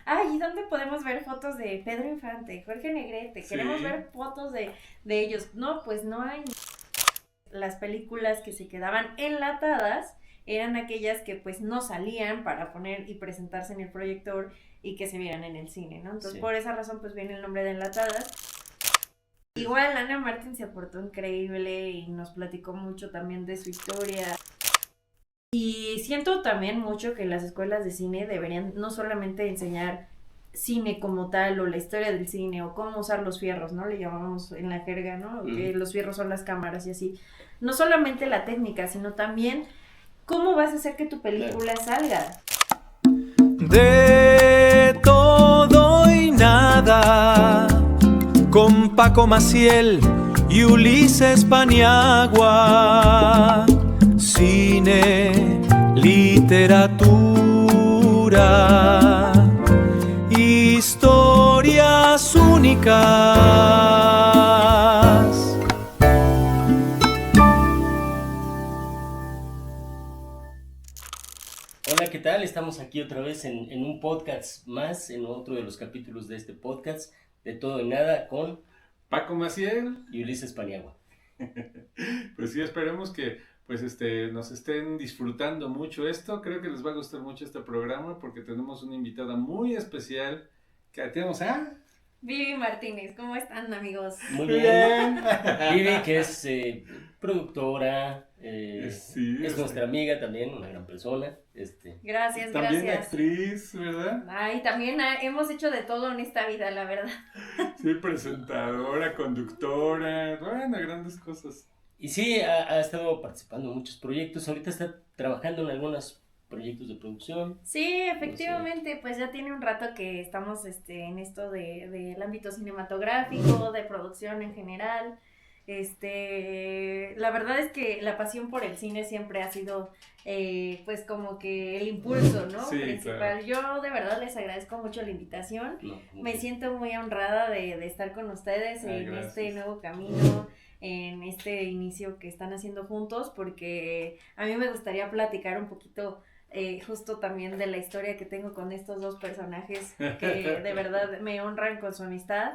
ay, ¿y dónde podemos ver fotos de Pedro Infante, Jorge Negrete? Queremos ver fotos de ellos. No, pues no hay. Las películas que se quedaban enlatadas eran aquellas que pues no salían para poner y presentarse en el proyector y que se vieran en el cine, ¿no? Entonces por esa razón pues viene el nombre de enlatadas. Igual Ana Martín se aportó increíble y nos platicó mucho también de su historia. Y siento también mucho que las escuelas de cine deberían no solamente enseñar cine como tal o la historia del cine o cómo usar los fierros, ¿no? Le llamamos en la jerga, ¿no? Que los fierros son las cámaras y así. No solamente la técnica, sino también cómo vas a hacer que tu película salga. De todo y nada, con Paco Maciel y Ulises Paniagua. Cine, literatura, historias únicas. Hola, ¿qué tal? Estamos aquí otra vez en un podcast más, en otro de los capítulos de este podcast, de todo y nada, con Paco Maciel y Ulises Paniagua. Pues sí, esperemos que pues nos estén disfrutando mucho esto. Creo que les va a gustar mucho este programa porque tenemos una invitada muy especial que tenemos Vivi Martínez, ¿cómo están, amigos? Muy bien. Vivi, que es productora, sí, es nuestra amiga también, una gran persona. Gracias, también gracias. actriz, ¿verdad? Ay, también hemos hecho de todo en esta vida, la verdad. Sí, presentadora, conductora, bueno, grandes cosas. Y sí, ha estado participando en muchos proyectos. Ahorita está trabajando en algunos proyectos de producción. Sí, efectivamente, pues ya tiene un rato que estamos en esto del ámbito cinematográfico, de producción en general. La verdad es que la pasión por el cine siempre ha sido pues como que el impulso, ¿no? Sí, principal. claro. Yo de verdad les agradezco mucho la invitación. No, Me siento muy honrada de estar con ustedes en gracias. este nuevo camino, en este inicio que están haciendo juntos, porque a mí me gustaría platicar un poquito justo también de la historia que tengo con estos dos personajes que de verdad me honran con su amistad.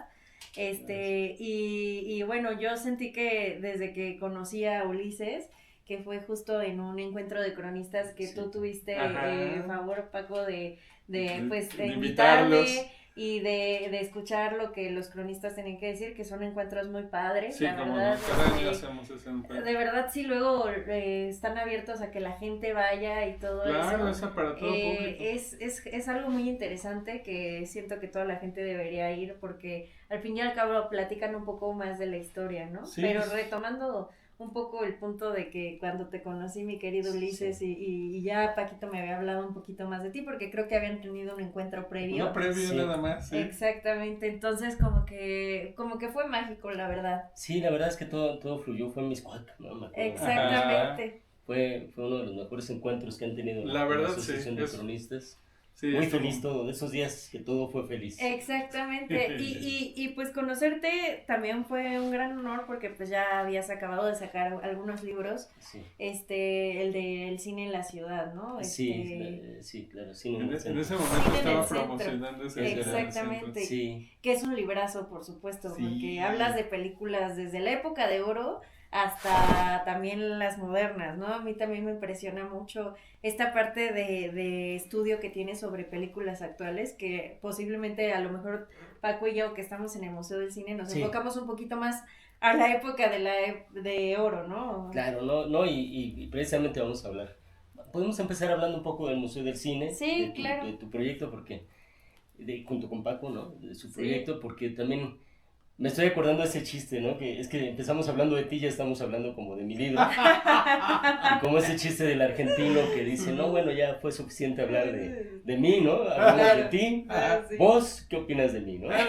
Y bueno, yo sentí que desde que conocí a Ulises, que fue justo en un encuentro de cronistas que tú tuviste favor, Paco, de invitarme y de escuchar lo que los cronistas tenían que decir, que son encuentros muy padres, Sí, la como verdad. cada año hacemos ese encuentro. De verdad, sí, luego están abiertos a que la gente vaya y todo eso. Claro, eso para todo público. Es algo muy interesante que siento que toda la gente debería ir porque al fin y al cabo platican un poco más de la historia, ¿no? Sí. Pero retomando un poco el punto de que cuando te conocí, mi querido Ulises, Sí. y ya Paquito me había hablado un poquito más de ti, porque creo que habían tenido un encuentro previo. No previo Sí. nada más, sí. Exactamente, entonces como que fue mágico, la verdad. Sí, la verdad es que todo fluyó, fue en Miscuac, ¿no? Me acuerdo. Exactamente. Fue uno de los mejores encuentros que han tenido La verdad, la Asociación sí, de es- Cronistas. Sí, Muy estuvo- feliz todo, de esos días que todo fue feliz. Exactamente, y pues conocerte también fue un gran honor porque pues ya habías acabado de sacar algunos libros, Sí, el del cine en la ciudad, ¿no? sí, claro, sí, En ese Cine momento en estaba el centro. promocionando ese Exactamente. Sí, Que es un librazo, por supuesto, Sí. porque hablas de películas desde la época de oro hasta también las modernas, ¿no? A mí también me impresiona mucho esta parte de estudio que tiene sobre películas actuales, que posiblemente a lo mejor Paco y yo que estamos en el Museo del Cine nos Sí. enfocamos un poquito más a la época de oro, ¿no? claro, no, y precisamente vamos a hablar. Podemos empezar hablando un poco del Museo del Cine, Sí, claro. de tu proyecto, porque, junto con Paco, ¿no? De su Sí. proyecto, porque también me estoy acordando de ese chiste, ¿no? Que es que empezamos hablando de ti y ya estamos hablando como de mi libro. Y como ese chiste del argentino que dice, no, bueno, ya fue suficiente hablar de mí, ¿no? Hablamos de ti. Sí. ¿Vos qué opinas de mí, no? Sí.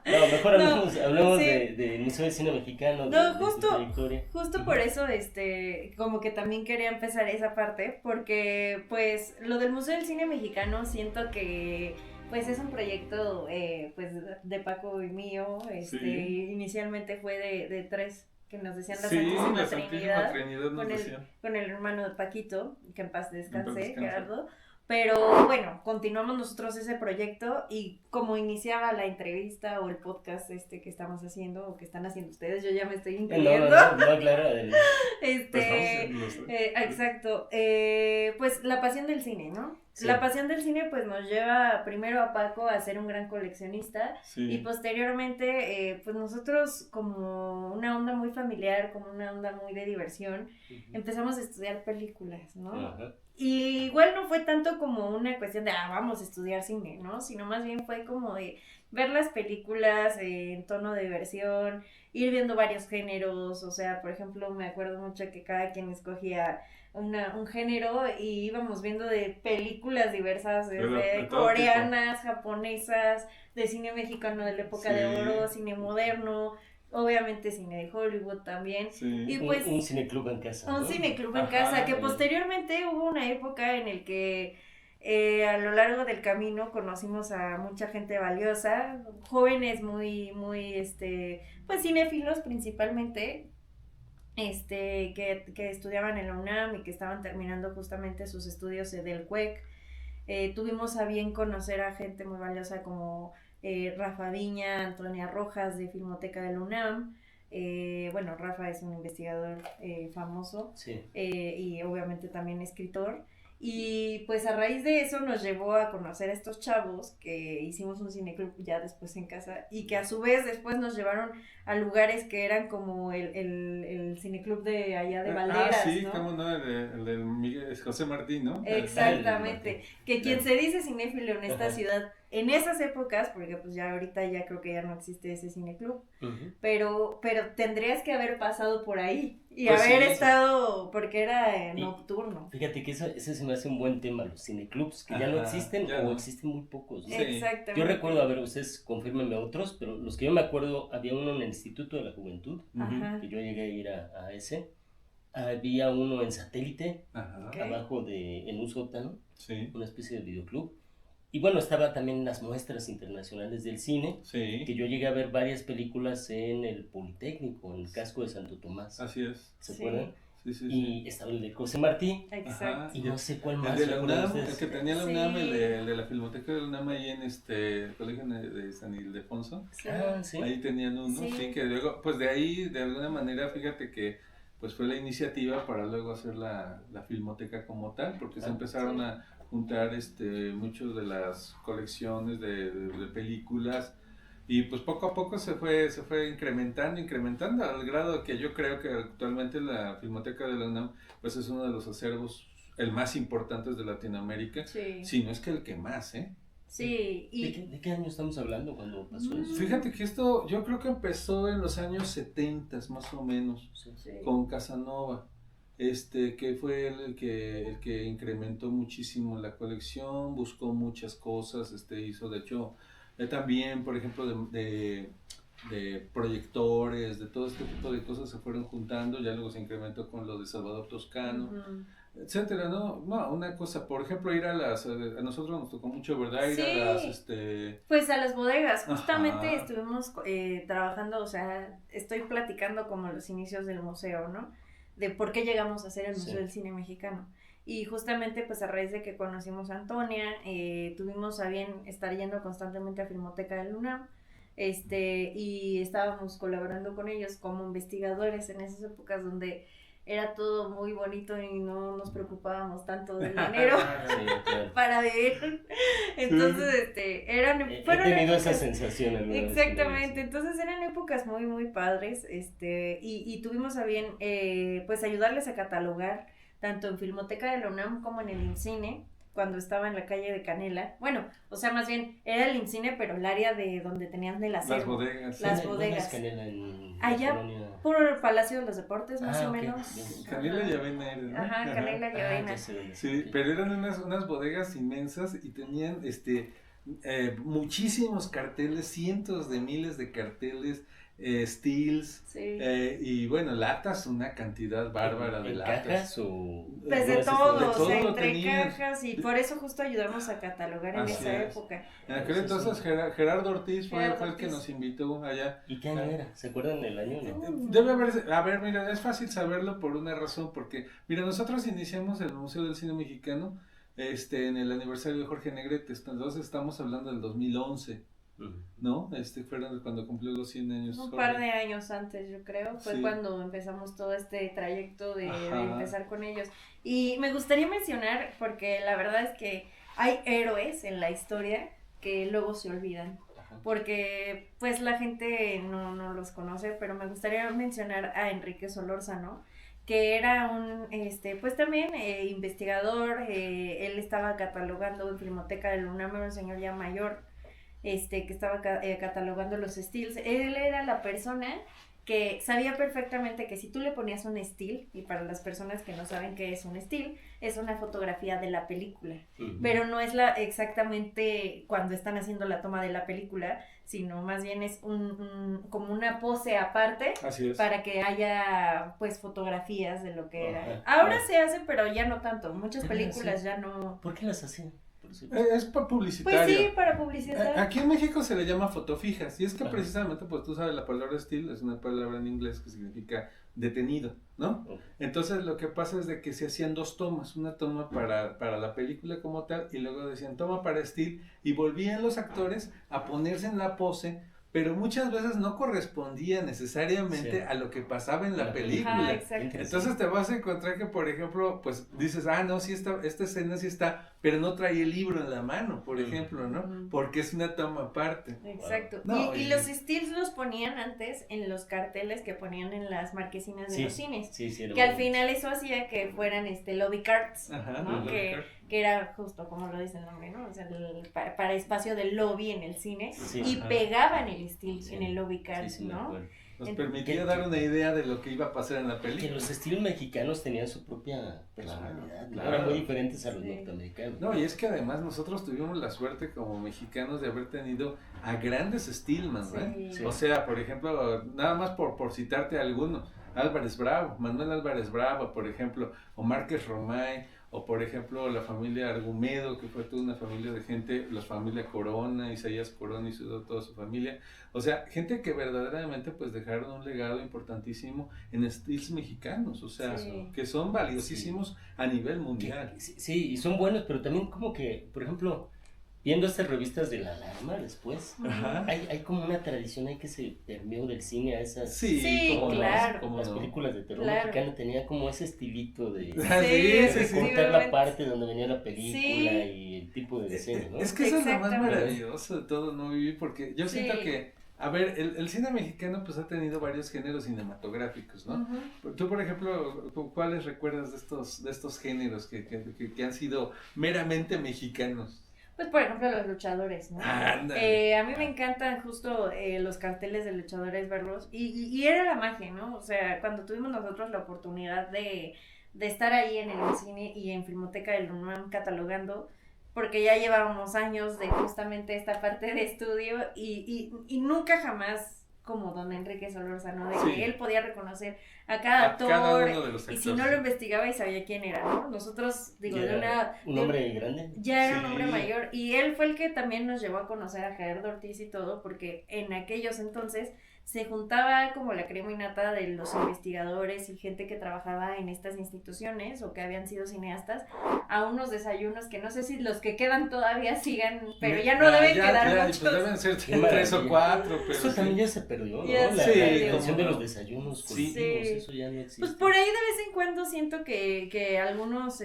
No, mejor hablemos sí. del Museo de Cine Mexicano, No, de tu justo- trayectoria. Justo por eso, como que también quería empezar esa parte, porque pues lo del Museo del Cine Mexicano siento que pues es un proyecto pues de Paco y mío, Sí. inicialmente fue de tres, que nos decían la Sí, Santísima la Santísima Trinidad, Trinidad nos decía. con el hermano de Paquito, que en paz descanse, descanse. Gerardo, Pero bueno, continuamos nosotros ese proyecto y como iniciaba la entrevista o el podcast que estamos haciendo o que están haciendo ustedes, yo ya me estoy incluyendo. No, claro. Exacto. Pues la pasión del cine, ¿no? Sí. La pasión del cine pues nos lleva primero a Paco a ser un gran coleccionista Sí. y posteriormente pues nosotros como una onda muy familiar, como una onda muy de diversión, empezamos a estudiar películas, ¿no? Ajá. Y igual no fue tanto como una cuestión de, vamos a estudiar cine, ¿no? Sino más bien fue como de ver las películas en tono de diversión, ir viendo varios géneros, o sea, por ejemplo, me acuerdo mucho que cada quien escogía un género y íbamos viendo de películas diversas, Pero desde de todo coreanas, japonesas, de cine mexicano de la época de Sí. oro, cine moderno, obviamente cine de Hollywood también. Sí. Y pues Un cineclub en casa. un ¿no? cineclub en Ajá, casa, que sí. posteriormente hubo una época en el que a lo largo del camino conocimos a mucha gente valiosa, jóvenes muy, pues cinéfilos principalmente, que estudiaban en la UNAM y que estaban terminando justamente sus estudios del CUEC. Tuvimos a bien conocer a gente muy valiosa como Rafa Viña, Antonia Rojas de Filmoteca de la UNAM. Bueno, Rafa es un investigador famoso Sí. y obviamente también escritor. Y pues a raíz de eso nos llevó a conocer a estos chavos que hicimos un cineclub ya después en casa y que a su vez después nos llevaron a lugares que eran como el cineclub de allá de Valderas, sí, ¿no? cómo no, el de Miguel, es José Martín, ¿no? Exactamente, que quien Ya. se dice cinéfilo en esta Ajá. ciudad, en esas épocas, porque pues ya ahorita ya creo que ya no existe ese cineclub, Ujú. pero tendrías que haber pasado por ahí y Pues haber sí, estado, porque era Y- nocturno. Fíjate que ese se me hace un buen tema, los cineclubs, que ya no Ajá, existen ya o no. existen muy pocos, ¿no? Sí. Exactamente. Yo recuerdo, a ver, ustedes confírmenme otros, pero los que yo me acuerdo, había uno en el Instituto de la Juventud, Ajá. que yo llegué a ir a ese. Había uno en Satélite, Ajá, Ok. abajo en un sótano, sí, una especie de videoclub. Y bueno, estaba también las muestras internacionales del cine, que sí, yo llegué a ver varias películas en el Politécnico, en el casco de Santo Tomás. así es. ¿Se Sí. acuerdan? Sí, sí, sí. Y estaba el de José Martí, Exacto. y no sé cuál El más. de la ¿se acuerdan UNAM, el ustedes? que tenía la Sí. UNAM, el de la Filmoteca de la UNAM ahí en el colegio de San Ildefonso. Sí. Ah, sí. Ahí tenían uno, Sí. sí, que luego, pues de ahí, de alguna manera, fíjate que pues fue la iniciativa para luego hacer la filmoteca como tal, porque se Ah, empezaron sí. a juntar muchas de las colecciones de películas y pues poco a poco se fue incrementando al grado que yo creo que actualmente la Filmoteca de la UNAM pues es uno de los acervos el más importantes de Latinoamérica, Sí. si no es que el que más, ¿eh? Sí. ¿De qué año estamos hablando cuando pasó eso? Fíjate que esto yo creo que empezó en los años 70 más o menos. Sí. Sí. Con Casanova, que fue el que incrementó muchísimo la colección, buscó muchas cosas, hizo de hecho también, por ejemplo, de proyectores, de todo este tipo de cosas se fueron juntando, ya luego se incrementó con lo de Salvador Toscano, Ujú. etcétera, ¿no? No, una cosa, por ejemplo, ir a nosotros nos tocó mucho, ¿verdad? Ir Sí. a las, Pues a las bodegas, justamente Ajá. estuvimos trabajando, o sea, estoy platicando como los inicios del museo, ¿no? De por qué llegamos a hacer el Museo Sí. del Cine Mexicano. Y justamente pues a raíz de que conocimos a Antonia, tuvimos a bien estar yendo constantemente a Filmoteca de la UNAM, y estábamos colaborando con ellos como investigadores en esas épocas donde era todo muy bonito y no nos preocupábamos tanto del dinero Sí, claro. para vivir. Entonces, He fueron tenido esa épocas- sensación alguna vez. Exactamente, entonces eran épocas muy, muy padres, y tuvimos a bien, pues ayudarles a catalogar, tanto en Filmoteca de la UNAM como en el INCINE, cuando estaba en la calle de Canela, bueno, o sea, más bien, era el INCINE, pero el área de donde tenían el las acervo, bodegas. las ¿Dónde bodegas. es Canela? En la Allá, colonia? por el Palacio de los Deportes, más Ah, o ok, menos. bien. Canela Ajá. Llavena era, ¿no? Ajá, Canela Ah, Llavena. ya sé dónde es. Sí, Ok. pero eran unas bodegas inmensas y tenían muchísimos carteles, cientos de miles de carteles, steels, Sí. y bueno, latas, una cantidad bárbara de ¿En latas. cajas o...? Pues de algunas todo, de o todo sea, lo entre tenían. cajas, y por eso justo ayudamos a catalogar en Así esa es. época. En aquel Sí, entonces sí. Gerardo Ortiz fue Gerardo el que Ortiz. nos invitó allá. ¿Y qué año era? ¿Se acuerdan del año? No. Debe haber, a ver, mira, es fácil saberlo por una razón, porque, mira, nosotros iniciamos el Museo del Cine Mexicano en el aniversario de Jorge Negrete. Entonces estamos hablando del 2011, ¿no? Fueron cuando cumplió los 100 años. Un Jorge. par de años antes, yo creo, fue Sí. cuando empezamos todo este trayecto de Ajá. empezar con ellos. Y me gustaría mencionar, porque la verdad es que hay héroes en la historia que luego se olvidan, Ajá. porque pues la gente no los conoce, pero me gustaría mencionar a Enrique Solórzano, que era un, pues también investigador. Él estaba catalogando en Filmoteca del UNAM, era un señor ya mayor, que estaba catalogando los stills. Él era la persona que sabía perfectamente que si tú le ponías un still, y para las personas que no saben qué es un still, es una fotografía de la película, pero no es exactamente cuando están haciendo la toma de la película, sino más bien es como una pose aparte. Así es. Para que haya pues fotografías de lo que era. Ajá. Ahora se hace, pero ya no tanto. Muchas películas ya no. ¿Por qué las hacen? Por cierto. Es para publicitario. Pues sí, para publicidad. Aquí en México se le llama fotofijas, y es que Ajá. precisamente, pues tú sabes, la palabra still es una palabra en inglés que significa detenido, ¿no? Ok. Entonces lo que pasa es de que se hacían dos tomas, una toma para la película como tal, y luego decían toma para still, y volvían los actores a ponerse en la pose, pero muchas veces no correspondía necesariamente Sí. a lo que pasaba en la Ajá, película. Ajá, exacto. Entonces te vas a encontrar que, por ejemplo, pues dices, no, sí esta escena sí está, pero no trae el libro en la mano, por ejemplo, ¿no? Ujú. Porque es una toma aparte. Exacto. No, y y- los stills los ponían antes en los carteles que ponían en las marquesinas de Sí. los cines. Sí, sí, era Que al muy- final eso hacía que fueran lobby cards, Ajá, ¿no? los Que era justo como lo dice el nombre, ¿no? O sea, para espacio del lobby en el cine. Sí, Y ajá. pegaban el still Sí. en el lobby card, Sí, sí, me ¿no? acuerdo. Nos En- permitía que- dar una idea de lo que iba a pasar en la Que película. los estilos mexicanos tenían su propia personalidad, ¿no? Claro. Eran muy diferentes a los Sí. norteamericanos. No, y es que además nosotros tuvimos la suerte como mexicanos de haber tenido a grandes Stillman, ¿eh? Sí. O sea, por ejemplo, nada más por citarte alguno, Álvarez Bravo, Manuel Álvarez Bravo, por ejemplo, o Márquez Romay, o por ejemplo la familia Argumedo, que fue toda una familia de gente, la familia Corona, Isaías Corona y toda su familia, o sea, gente que verdaderamente pues dejaron un legado importantísimo en estilos mexicanos, o sea, Sí. que son valiosísimos a nivel mundial. Sí, sí, y son buenos, pero también como que, por ejemplo, viendo estas revistas de La Alarma después, Ajá. hay como una tradición ahí que se permeó del cine a esas... Sí, cómo no, claro. cómo Las no. películas de terror Claro. mexicana tenía como ese estilito de Ah, sí, sí, sí. cortar efectivamente. la parte donde venía la película Sí. y el tipo de diseño, ¿no? Es que eso es lo más Exactamente. maravilloso de todo, ¿no, Vivi? Porque yo siento Sí. que, a ver, el cine mexicano pues ha tenido varios géneros cinematográficos, ¿no? Ujú. Tú, por ejemplo, ¿cuáles recuerdas de estos géneros que han sido meramente mexicanos? Pues por ejemplo los luchadores, ¿no? Ándale. A mí me encantan justo los carteles de luchadores, verlos, y era la magia, ¿no? O sea, cuando tuvimos nosotros la oportunidad de estar ahí en el cine y en Filmoteca del UNAM catalogando, porque ya llevábamos años de justamente esta parte de estudio y nunca jamás como don Enrique Solórzano, de Sí. que él podía reconocer a cada A actor, cada uno de los y actores. si no lo investigaba y sabía quién era, ¿no? Nosotros, digo, Ya de una... era un de- hombre grande. ya era un Sí. hombre mayor y él fue el que también nos llevó a conocer a Gerardo Ortiz y todo, porque en aquellos entonces se juntaba como la crema innata de los investigadores y gente que trabajaba en estas instituciones o que habían sido cineastas a unos desayunos que no sé si los que quedan todavía sigan, pero ya no deben quedar ya, muchos. Pues deben ser Qué 3 o maravilla. 4, pero Eso sí. también ya se perdió, ¿no? Ya La, se la perdió. tradición de ¿Cómo los no? desayunos Sí. colectivos, Sí. eso ya no existe. Pues por ahí de vez en cuando siento que algunos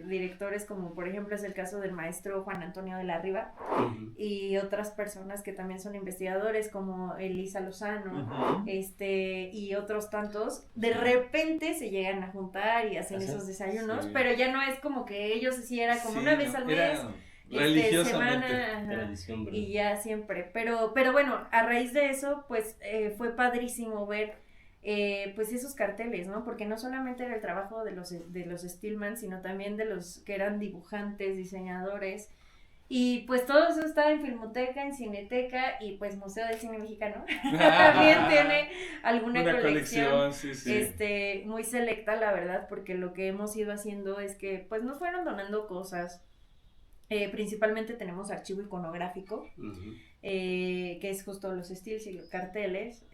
directores, como por ejemplo es el caso del maestro Juan Antonio de la Riva, Ujú. y otras personas que también son investigadores como Elisa Lozano, Ujú. y otros tantos, de repente se llegan a juntar y hacen Ajá. esos desayunos, Sí. pero ya no es como que ellos sí era como Sí, una vez no, al era mes, religiosamente. semana, ajá, Tradición, ¿verdad? y ya siempre, pero bueno, a raíz de eso, pues fue padrísimo ver pues esos carteles, ¿no? Porque no solamente era el trabajo de los Stillman, sino también de los que eran dibujantes, diseñadores, y pues todo eso está en Filmoteca, en Cineteca, y pues Museo del Cine Mexicano también tiene alguna Una colección. sí, sí. Muy selecta, la verdad, porque lo que hemos ido haciendo es que pues nos fueron donando cosas Principalmente tenemos archivo iconográfico, Ujú. que es justo los estilos y los carteles,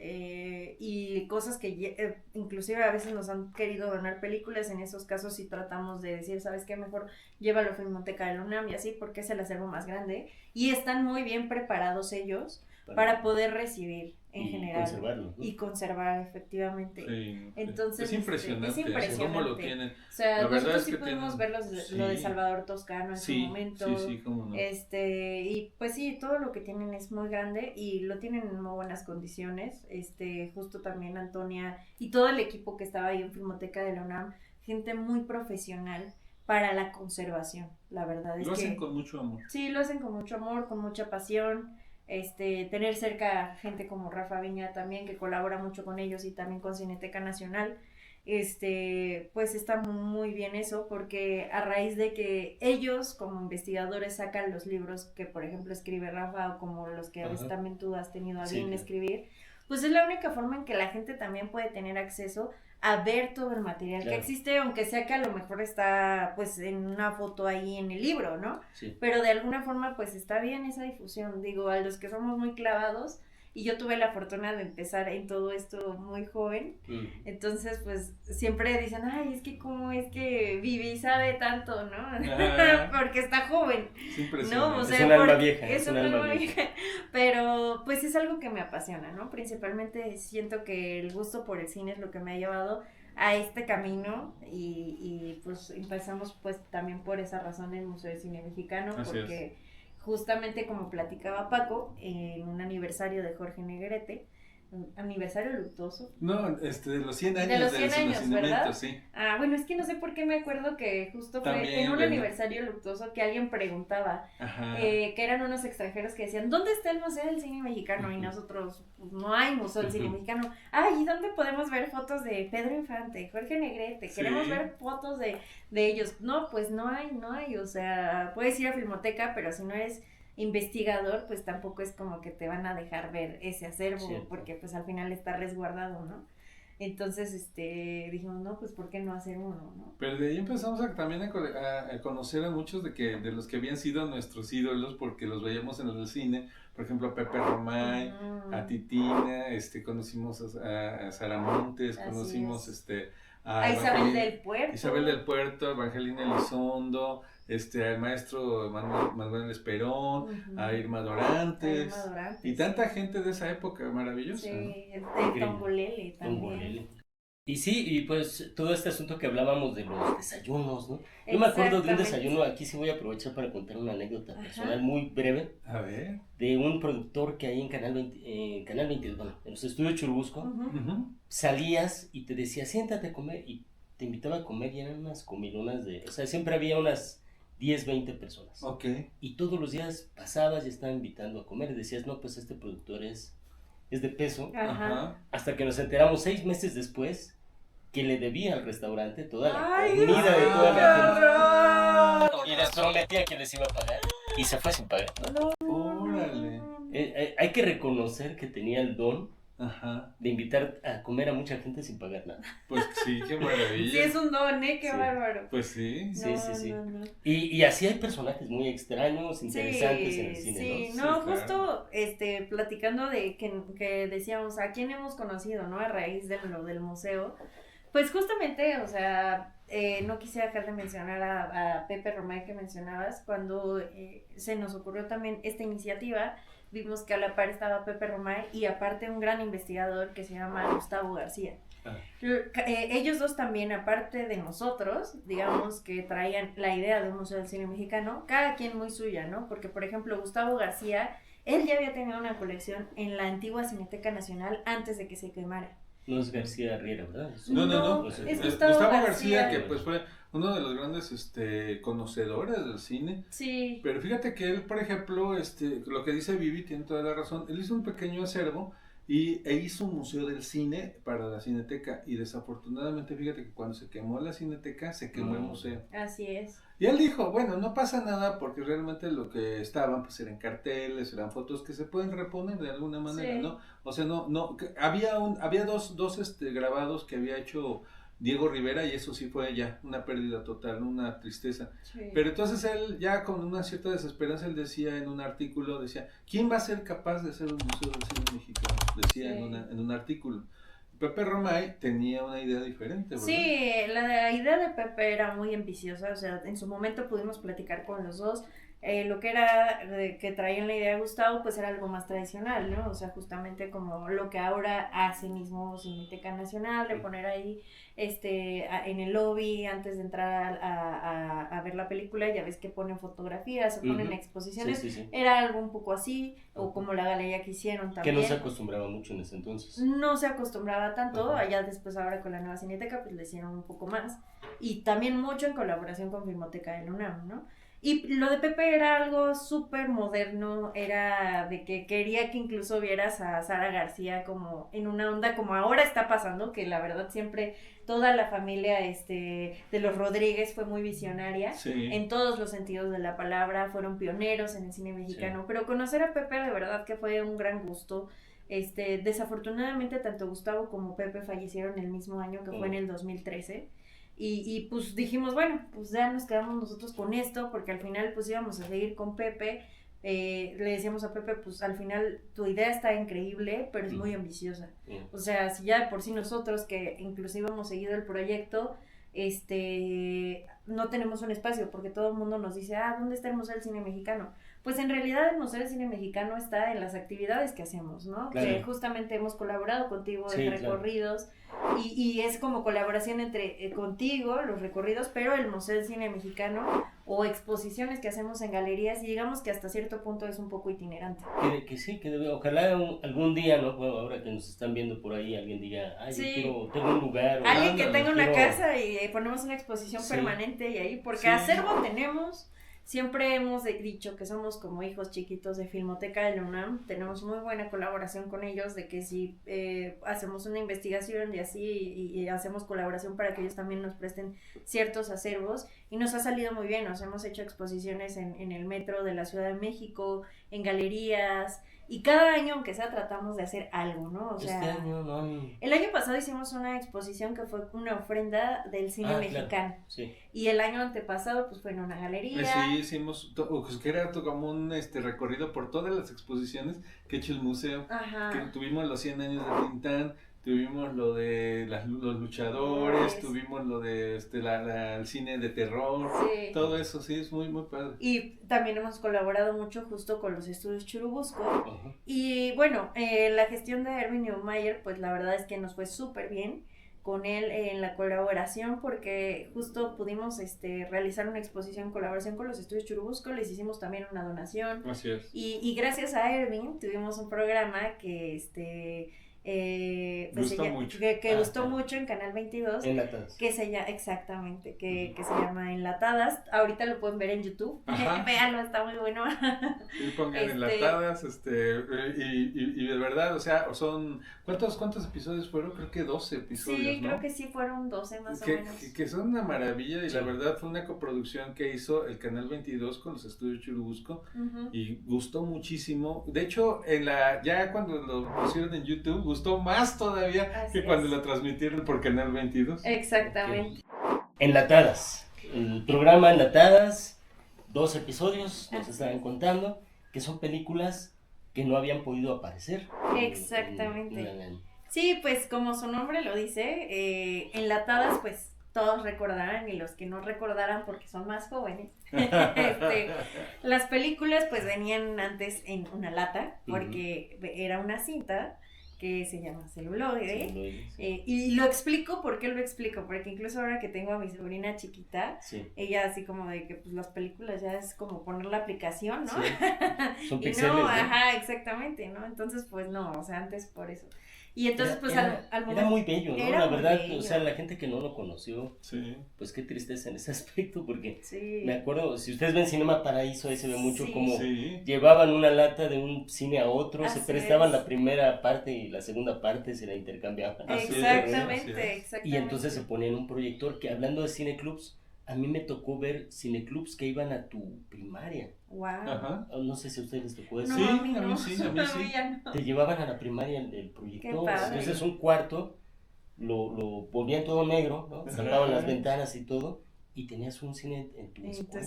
y cosas que inclusive a veces nos han querido donar películas. En esos casos sí tratamos de decir, ¿sabes qué? Mejor llévalo a Filmoteca de la UNAM y así, porque es el acervo más grande, y están muy bien preparados ellos para poder recibir en y general conservarlo, ¿no? y conservar efectivamente. Sí, Entonces, es impresionante, es impresionante. cómo lo tienen. O sea, La verdad nosotros es sí que pudimos tienen- ver lo de sí. Salvador Toscano en su Sí, momento. sí, cómo no. Y pues sí, todo lo que tienen es muy grande y lo tienen en muy buenas condiciones. Justo también Antonia y todo el equipo que estaba ahí en Filmoteca de la UNAM, gente muy profesional para la conservación. La verdad es Lo que hacen con mucho amor. sí, lo hacen con mucho amor, con mucha pasión. Tener cerca gente como Rafa Viña también, que colabora mucho con ellos y también con Cineteca Nacional, pues está muy bien eso, porque a raíz de que ellos como investigadores sacan los libros que por ejemplo escribe Rafa, o como los que a veces Ajá. también tú has tenido a Sí, bien claro. escribir, pues es la única forma en que la gente también puede tener acceso a ver todo el material Claro. que existe, aunque sea que a lo mejor está pues en una foto ahí en el libro, ¿no? Sí. Pero de alguna forma pues está bien esa difusión, digo, a los que somos muy clavados, y yo tuve la fortuna de empezar en todo esto muy joven, Mm. entonces pues siempre dicen, ay, es que cómo es que Vivi sabe tanto, ¿no? Ah. Porque está joven, Es impresionante. ¿no? O Es sea, un alma porque vieja, es es un un alma alma vieja. vieja. Pero pues es algo que me apasiona, ¿no? Principalmente siento que el gusto por el cine es lo que me ha llevado a este camino, y pues empezamos pues también por esa razón en el Museo de Cine Mexicano, Así porque justamente como platicaba Paco, en un aniversario de Jorge Negrete, un aniversario luctuoso. No, de los 100 años De los del 100 años, nacimiento, ¿verdad? sí. Ah, bueno, es que no sé por qué me acuerdo que justo fue También, en un bueno. aniversario luctuoso que alguien preguntaba, Ajá. que eran unos extranjeros que decían, ¿dónde está el Museo del Cine Mexicano? Y Ujú. nosotros, pues no hay Museo del Cine Ujú. Mexicano. Ay, ¿y dónde podemos ver fotos de Pedro Infante, Jorge Negrete? Sí. Queremos ver fotos de ellos. No, pues no hay, o sea, puedes ir a Filmoteca, pero si no eres investigador, pues tampoco es como que te van a dejar ver ese acervo, Cierto. porque pues al final está resguardado, ¿no? Entonces, dijimos, no, pues ¿por qué no hacer uno, no? Pero de ahí empezamos también a conocer a muchos de los que habían sido nuestros ídolos, porque los veíamos en el cine. Por ejemplo, a Pepe Romay, a Titina, conocimos a Sara Montes, Así conocimos es. a A Isabel Evangelina- del Puerto. Isabel del Puerto, Evangelina Elizondo, al maestro Manuel Esperón, Ujú. a Irma Dorantes, Irma Dorantes, y tanta gente de esa época maravillosa. Sí, de Increíble. Tongolele Don también. Morelli. Y sí, y pues todo este asunto que hablábamos de los desayunos, ¿no? Yo me acuerdo de un Exactamente. desayuno, aquí sí voy a aprovechar para contar una anécdota Ajá. personal muy breve, A ver. de un productor que hay en Canal 20, bueno, en los estudios Churubusco, Ujú. Ujú. salías y te decía, siéntate a comer, y te invitaba a comer, y eran unas comilonas o sea, siempre había unas 10, 20 personas. Ok. Y todos los días pasabas y estaban invitando a comer, y decías, no, pues este productor es de peso, Ajá. hasta que nos enteramos 6 meses después que le debía al restaurante toda la Ay, comida de no, toda qué la horror. gente. Y les prometía que les iba a pagar. Y se fue sin pagar. No. Órale. Hay que reconocer que tenía el don Ajá. de invitar a comer a mucha gente sin pagar nada. Pues sí, qué maravilla. Sí, es un don, qué Sí. bárbaro. Pues sí. Sí, sí, sí. No. Y así hay personajes muy extraños, interesantes en el cine, sí, ¿no? no, Sí, claro. justo platicando de que decíamos a quién hemos conocido, ¿no? A raíz de lo del museo, pues justamente, o sea, no quisiera dejar de mencionar a Pepe Romay que mencionabas, cuando se nos ocurrió también esta iniciativa, vimos que a la par estaba Pepe Romay y aparte un gran investigador que se llama Gustavo García. Ah. Ellos dos también, aparte de nosotros, digamos que traían la idea de un museo del cine mexicano, cada quien muy suya, ¿no? Porque, por ejemplo, Gustavo García, él ya había tenido una colección en la antigua Cineteca Nacional antes de que se quemara. No es García Riera, ¿verdad? No. Pues, es Gustavo Gustavo García, García. que pues fue uno de los grandes conocedores del cine. Sí, Pero fíjate que él, por ejemplo, lo que dice Vivi tiene toda la razón. Él hizo un pequeño acervo e hizo un museo del cine para la Cineteca. Y desafortunadamente, fíjate que cuando se quemó la Cineteca, se quemó el museo. así es. Y él dijo, bueno, no pasa nada porque realmente lo que estaban pues eran carteles, eran fotos que se pueden reponer de alguna manera, Sí. ¿no? O sea, no, había dos grabados que había hecho Diego Rivera, y eso sí fue ya una pérdida total, una tristeza. Sí. Pero entonces él, ya con una cierta desesperanza, él decía en un artículo, decía, ¿quién va a ser capaz de hacer un museo del cine mexicano? Decía Sí. en un artículo. Pepe Romay tenía una idea diferente, ¿verdad? Sí, la idea de Pepe era muy ambiciosa, o sea, en su momento pudimos platicar con los dos. Lo que era que traían la idea de Gustavo, pues era algo más tradicional, ¿no? O sea, justamente como lo que ahora hace mismo Cineteca Nacional, de poner ahí en el lobby antes de entrar a ver la película, ya ves que ponen fotografías o ponen Ujú. exposiciones. Sí, sí, sí. Era algo un poco así, o como la galería que hicieron Que también. no se acostumbraba mucho en ese entonces. No se acostumbraba tanto, Ajá. allá después ahora con la nueva Cineteca pues le hicieron un poco más y también mucho en colaboración con Filmoteca de la UNAM, ¿no? Y lo de Pepe era algo súper moderno, era de que quería que incluso vieras a Sara García como en una onda como ahora está pasando, que la verdad siempre toda la familia de los Rodríguez fue muy visionaria. Sí. En todos los sentidos de la palabra, fueron pioneros en el cine mexicano, pero conocer a Pepe de verdad que fue un gran gusto. Desafortunadamente tanto Gustavo como Pepe fallecieron el mismo año, que fue en el 2013, y pues dijimos, bueno, pues ya nos quedamos nosotros con esto, porque al final pues íbamos a seguir con Pepe. Le decíamos a Pepe, pues al final tu idea está increíble, pero es muy ambiciosa. O sea, si ya de por sí nosotros, que inclusive hemos seguido el proyecto, no tenemos un espacio, porque todo el mundo nos dice, ¿dónde está el Museo del Cine Mexicano? Pues en realidad el Museo del Cine Mexicano está en las actividades que hacemos, ¿no? Claro. Que justamente hemos colaborado contigo en Sí, recorridos, y es como colaboración entre contigo, los recorridos, pero el Museo del Cine Mexicano, o exposiciones que hacemos en galerías, y digamos que hasta cierto punto es un poco itinerante. Que sí, que ojalá algún día, ¿no? Bueno, ahora que nos están viendo por ahí, alguien diga, ay, Sí. tengo un lugar. Alguien que tenga una quiero- casa y ponemos una exposición Sí. permanente y ahí, porque Sí. acervo tenemos. Siempre hemos dicho que somos como hijos chiquitos de Filmoteca de la UNAM, tenemos muy buena colaboración con ellos, de que si hacemos una investigación y así, y hacemos colaboración para que ellos también nos presten ciertos acervos, y nos ha salido muy bien. Nos hemos hecho exposiciones en el metro de la Ciudad de México, en galerías, y cada año, aunque sea, tratamos de hacer algo, ¿no? O sea, Este año no hay... el año pasado hicimos una exposición que fue una ofrenda del cine mexicano. Claro, sí. Y el año antepasado pues fue en una galería. Sí, hicimos, pues, que era como un recorrido por todas las exposiciones que ha hecho el museo. Ajá. Que tuvimos los 100 años de Tintán, tuvimos lo de los luchadores, Pues. tuvimos lo de el cine de terror, Sí. todo eso, sí, es muy, muy padre. Y también hemos colaborado mucho justo con los estudios Churubusco. Ajá. Y bueno, la gestión de Erwin Neumayer, pues la verdad es que nos fue súper bien con él en la colaboración, porque justo pudimos realizar una exposición en colaboración con los estudios Churubusco, les hicimos también una donación. Así es. Y gracias a Erwin tuvimos un programa que Gustó mucho. que gustó claro. mucho en Canal 22, Enlatadas. que se llama, exactamente, que se llama Enlatadas. Ahorita lo pueden ver en YouTube. Ajá. Véanlo, está muy bueno. Y pongan enlatadas, y de verdad, o sea, son, ¿cuántos episodios fueron? Creo que 12 episodios, Sí, ¿no? creo que sí fueron 12 más o que, menos. que son una maravilla, y Sí. la verdad fue una coproducción que hizo el Canal 22 con los estudios Churubusco, Ujú. y gustó muchísimo. De hecho, ya cuando lo pusieron en YouTube, gustó más todavía Así que cuando es. lo transmitieron por Canal 22. Exactamente. Enlatadas. El programa Enlatadas, 2 episodios, nos Así estaban es. contando, que son películas que no habían podido aparecer. Exactamente. en- Sí, pues como su nombre lo dice, enlatadas, pues todos recordarán, y los que no recordarán porque son más jóvenes, las películas pues venían antes en una lata, porque era una cinta que se llama celuloide. Sí. Y lo explico, ¿por qué lo explico? Porque incluso ahora que tengo a mi sobrina chiquita, Sí. ella así como de que pues las películas ya es como poner la aplicación, ¿no? Sí. Son Y pixeles, no, ¿no? ajá, exactamente, ¿no? Entonces pues no, o sea, antes por eso. Y entonces pues era al era muy bello, ¿no? era La muy verdad, bello. o sea, la gente que no lo conoció, Sí. pues qué tristeza en ese aspecto, porque Sí. me acuerdo, si ustedes ven Cinema Paraíso, ahí se ve mucho Sí. como Sí. llevaban una lata de un cine a otro, se Así prestaban es. la primera parte y la segunda parte se la intercambiaban. Así es, Exactamente, así es. exactamente. Y entonces se ponían un proyector que, hablando de cineclubs, a mí me tocó ver cineclubs que iban a tu primaria. Wow. Ajá. No sé si a ustedes les tocó eso. No, Sí, a mí a mí no. sí, a mí sí. ya no. Te llevaban a la primaria el proyector. Qué padre. Entonces es un cuarto lo volvían todo negro, ¿no? Ajá. Cerraban las ventanas y todo, y tenías un cine en tu En tu escuela.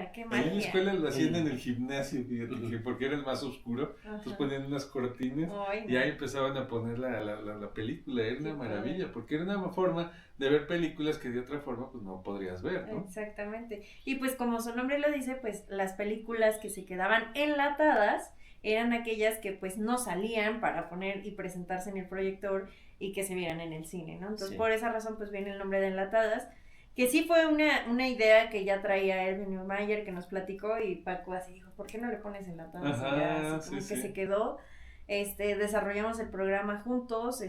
escuela, qué En la magia. escuela lo hacían en el gimnasio, fíjate, que porque era el más oscuro. Entonces Ajá. ponían unas cortinas Ay, y no. ahí empezaban a poner la película. Era una Qué maravilla, porque era una forma de ver películas que de otra forma pues no podrías ver, ¿no? Exactamente. Y pues como su nombre lo dice, pues las películas que se quedaban enlatadas eran aquellas que pues no salían para poner y presentarse en el proyector y que se vieran en el cine, ¿no? Entonces Sí. por esa razón pues viene el nombre de enlatadas, que sí fue una idea que ya traía Erwin Neumayer, que nos platicó, y Paco así dijo, ¿por qué no le pones enlatadas? Y ya Ajá, así como sí, que sí. se quedó. Desarrollamos el programa juntos,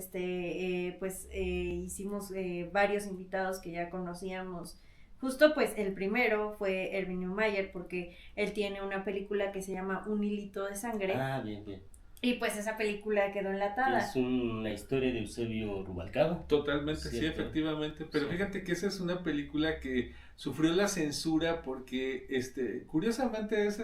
hicimos varios invitados que ya conocíamos. Justo pues el primero fue Erwin Neumayer, porque él tiene una película que se llama Un hilito de sangre, Ah, bien, bien. y pues esa película quedó Que enlatada. es una historia de Eusebio Rubalcaba. Totalmente, sí, Cierto. efectivamente. Pero Sí. fíjate que esa es una película que sufrió la censura porque, curiosamente es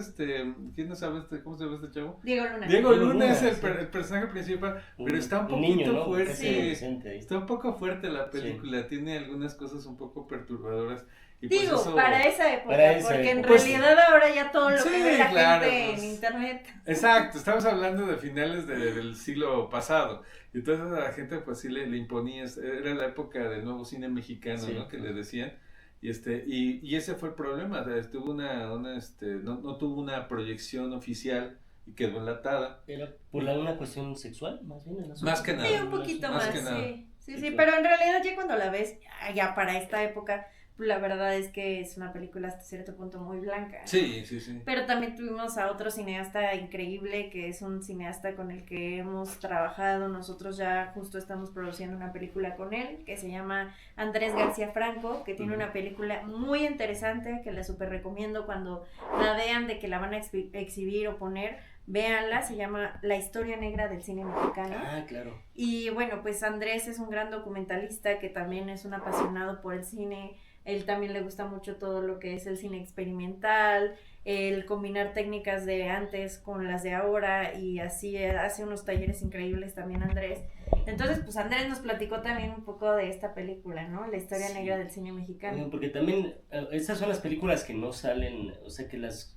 ¿quién no sabe cómo se llama este chavo? Diego Luna. Diego Diego Luna Luna, es el, sí. el personaje principal, pero está un Un poquito niño, ¿no? fuerte. Casi adolescente ahí. Está un poco fuerte la película, tiene algunas cosas un poco perturbadoras. Y Digo, pues eso, para esa época, Para esa porque en época. Pues, realidad ahora ya todo lo sí, que ve la claro, gente pues. en internet. Exacto, estamos hablando de finales del siglo pasado. Y entonces a la gente pues sí le imponía, era la época del nuevo cine mexicano, Sí. ¿no? Que le decían. Y ese fue el problema, o sea, tuvo no tuvo una proyección oficial y quedó enlatada. Era por una cuestión sexual, más bien. el asunto. Más que nada. Sí, un poquito Más más, que nada. sí. Sí, Sí, sí, claro. pero en realidad ya cuando la ves, ya para esta época, pues, la verdad es que es una película hasta cierto punto muy blanca. Sí, sí, sí. Pero también tuvimos a otro cineasta increíble, que es un cineasta con el que hemos trabajado. Nosotros ya justo estamos produciendo una película con él, que se llama Andrés García Franco, que tiene una película muy interesante, que la súper recomiendo cuando la vean, de que la van a exhibir o poner. Véanla, se llama La historia negra del cine mexicano. Ah, claro. Y bueno, pues Andrés es un gran documentalista que también es un apasionado por el cine. Él también le gusta mucho todo lo que es el cine experimental, el combinar técnicas de antes con las de ahora, y así hace unos talleres increíbles también Andrés. Entonces, pues Andrés nos platicó también un poco de esta película, ¿no? La historia Sí. negra del cine mexicano. Bueno, porque también estas son las películas que no salen, o sea, que las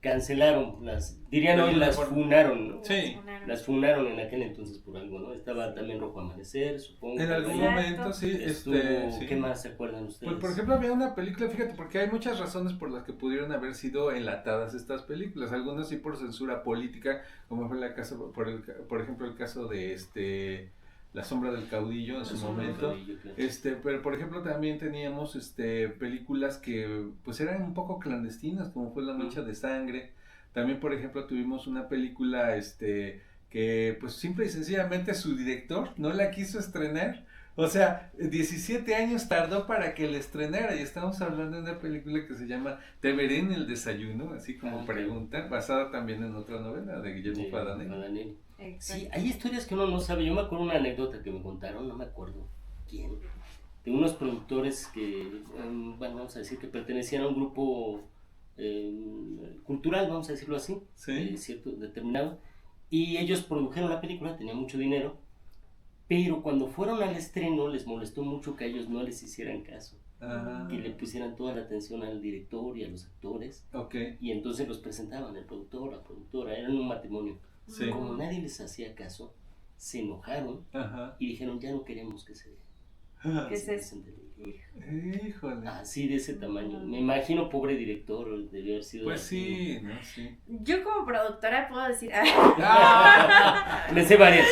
cancelaron, dirían De hoy, alguna las forma. funaron, ¿no? Sí. Las funaron en aquel entonces por algo, ¿no? Estaba también Rojo Amanecer, supongo. En algún Exacto. momento, sí, Estuvo, sí. ¿qué más se acuerdan ustedes? Pues, por ejemplo, había una película, fíjate, porque hay muchas razones por las que pudieron haber sido enlatadas estas películas. Algunas sí por censura política, como fue por ejemplo, el caso de La sombra del caudillo en su momento. Pero por ejemplo también teníamos películas que pues eran un poco clandestinas, como fue La mancha de sangre. También por ejemplo tuvimos una película que pues simple y sencillamente su director no la quiso estrenar. O sea, 17 años tardó para que la estrenara, y estamos hablando de una película que se llama Te veré en el desayuno, así como preguntan, basada también en otra novela de Guillermo Padanelli. Exacto. Sí, hay historias que uno no sabe. Yo me acuerdo una anécdota que me contaron, no me acuerdo quién, de unos productores que, bueno, vamos a decir que pertenecían a un grupo cultural, vamos a decirlo así, Sí. cierto, determinado, y ellos produjeron la película, tenían mucho dinero, pero cuando fueron al estreno les molestó mucho que a ellos no les hicieran caso, Ah, que le pusieran toda la atención al director y a los actores, ok, y entonces los presentaban, el productor, la productora, eran un matrimonio. sí. Como nadie les hacía caso, se enojaron Ajá. y dijeron, ya no queremos que se ¿Qué es eso? presente la película. Híjole. Así de ese tamaño. Me imagino, pobre director, debió haber sido Pues así. sí, ¿no? Sí. Yo como productora puedo decir, Me sé varias.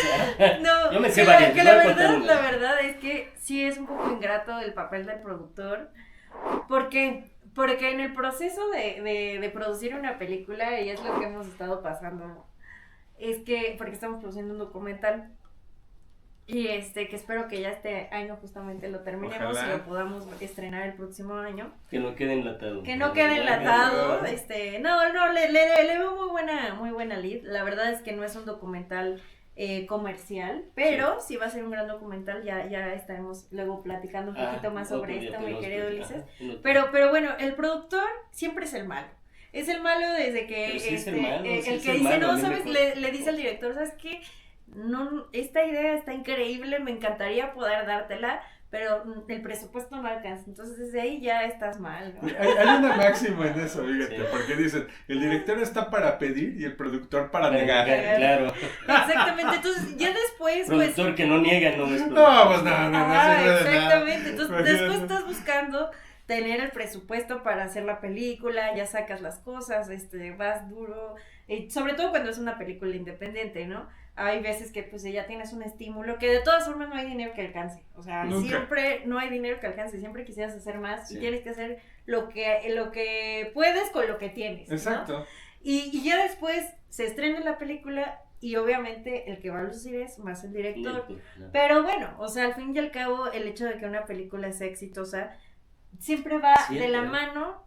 no, Yo me sé que varias, que les voy a la contar verdad, una. la verdad es que sí es un poco ingrato el papel del productor, porque en el proceso de producir una película, y es lo que hemos estado pasando, es que, porque estamos produciendo un documental, y que espero que ya este año justamente lo terminemos Ojalá. y lo podamos estrenar el próximo año. Que no quede enlatado. Que no quede enlatado, no, le veo muy buena lead. La verdad es que no es un documental comercial, pero sí va a ser un gran documental. Ya estaremos luego platicando un poquito más sobre esto, mi querido Ulises. Pero bueno, el productor siempre es el malo. Es el malo desde que Pero sí es el malo, sí el es que el dice, malo, a no, mí me sabes, cuesta. le dice al director, ¿sabes qué? no, esta idea está increíble, me encantaría poder dártela, pero el presupuesto no alcanza. Entonces desde ahí ya estás mal, ¿no? Hay una máxima en eso, fíjate, Sí. porque dicen, el director está para pedir y el productor para negar. Claro. Exactamente, entonces ya después, pues... Productor que no niega no es No, productor. pues no Ajá, sirve de nada. exactamente. Entonces, Imagínate. después estás buscando tener el presupuesto para hacer la película, ya sacas las cosas, vas duro, sobre todo cuando es una película independiente, ¿no? Hay veces que pues ya tienes un estímulo que de todas formas no hay dinero que alcance, o sea, Nunca. siempre no hay dinero que alcance, siempre quisieras hacer más Sí. y tienes que hacer lo que puedes con lo que tienes, ¿no? Exacto. Y ya después se estrena la película y obviamente el que va a lucir es más el director. Claro. Pero bueno, o sea, al fin y al cabo, el hecho de que una película sea exitosa siempre va Siempre. de la mano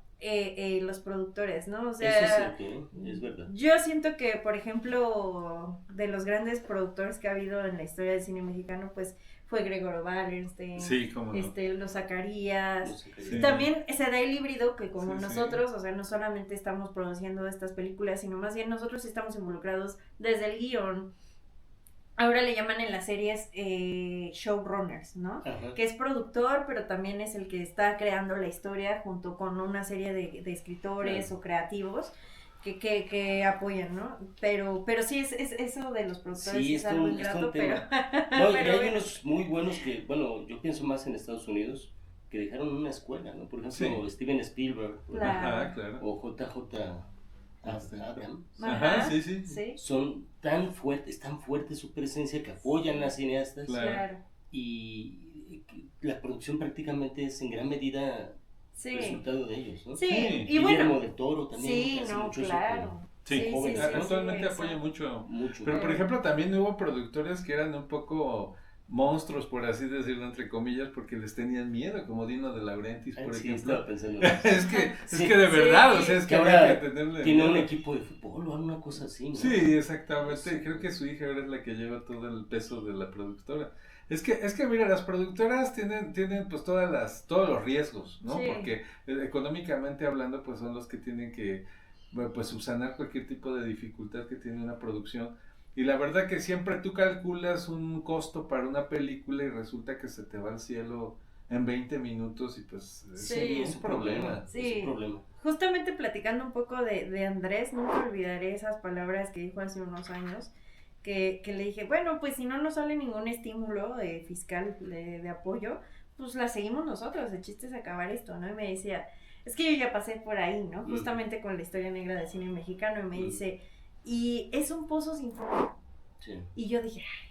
los productores, ¿no? O sea, Eso es cierto, ¿eh? Es verdad. yo siento que, por ejemplo, de los grandes productores que ha habido en la historia del cine mexicano, pues fue Gregorio Wallenstein, Sí, cómo no. los Zacarías. No sé qué Sí. decir. También se da el híbrido que como Sí, sí. nosotros, o sea, no solamente estamos produciendo estas películas, sino más bien nosotros estamos involucrados desde el guión. Ahora le llaman en las series showrunners, ¿no? Ajá. Que es productor, pero también es el que está creando la historia junto con una serie de escritores Claro. o creativos que apoyan, ¿no? Pero sí es eso de los productores Sí, es es algo un ingrato, tema. pero... No, y pero hay bueno. unos muy buenos que, bueno, yo pienso más en Estados Unidos, que dejaron una escuela, ¿no? Por ejemplo, Sí. Steven Spielberg Claro. Ajá, claro. o JJ Abrams. Ajá, sí, sí. Sí, Son tan fuerte su presencia que apoyan a cineastas Claro. claro. y la producción prácticamente es en gran medida Sí, resultado de ellos, ¿no? sí, Sí. y Guillermo bueno, del Toro también. sí, hace no, mucho eso claro. Sí, jóvenes, ¿no? actualmente exacto. apoya mucho. mucho. Pero por ejemplo también hubo productores que eran un poco monstruos, por así decirlo, entre comillas, porque les tenían miedo, como Dino de Laurentiis, Ay, por sí, ejemplo. estaba pensando en eso. es Sí. que de verdad, Sí. o sea, es Que que ahora había que tenerle Tiene un miedo. equipo de fútbol o alguna cosa así, ¿no? Sí, exactamente. Creo que su hija ahora es la que lleva todo el peso de la productora. Es que mira, las productoras tienen pues todos los riesgos, ¿no? Sí. Porque económicamente hablando, pues son los que tienen que pues subsanar cualquier tipo de dificultad que tiene una producción. Y la verdad que siempre tú calculas un costo para una película y resulta que se te va al cielo en 20 minutos y pues Sí. es un problema. Sí. Es un problema. Justamente platicando un poco de Andrés, nunca olvidaré esas palabras que dijo hace unos años, que le dije, bueno, pues si no nos sale ningún estímulo fiscal de apoyo, pues la seguimos nosotros, el chiste es acabar esto, ¿no? Y me decía, es que yo ya pasé por ahí, ¿no? Justamente con la historia negra del cine mexicano, y me dice, y es un pozo sin fondo. Sí. Y yo dije, ay,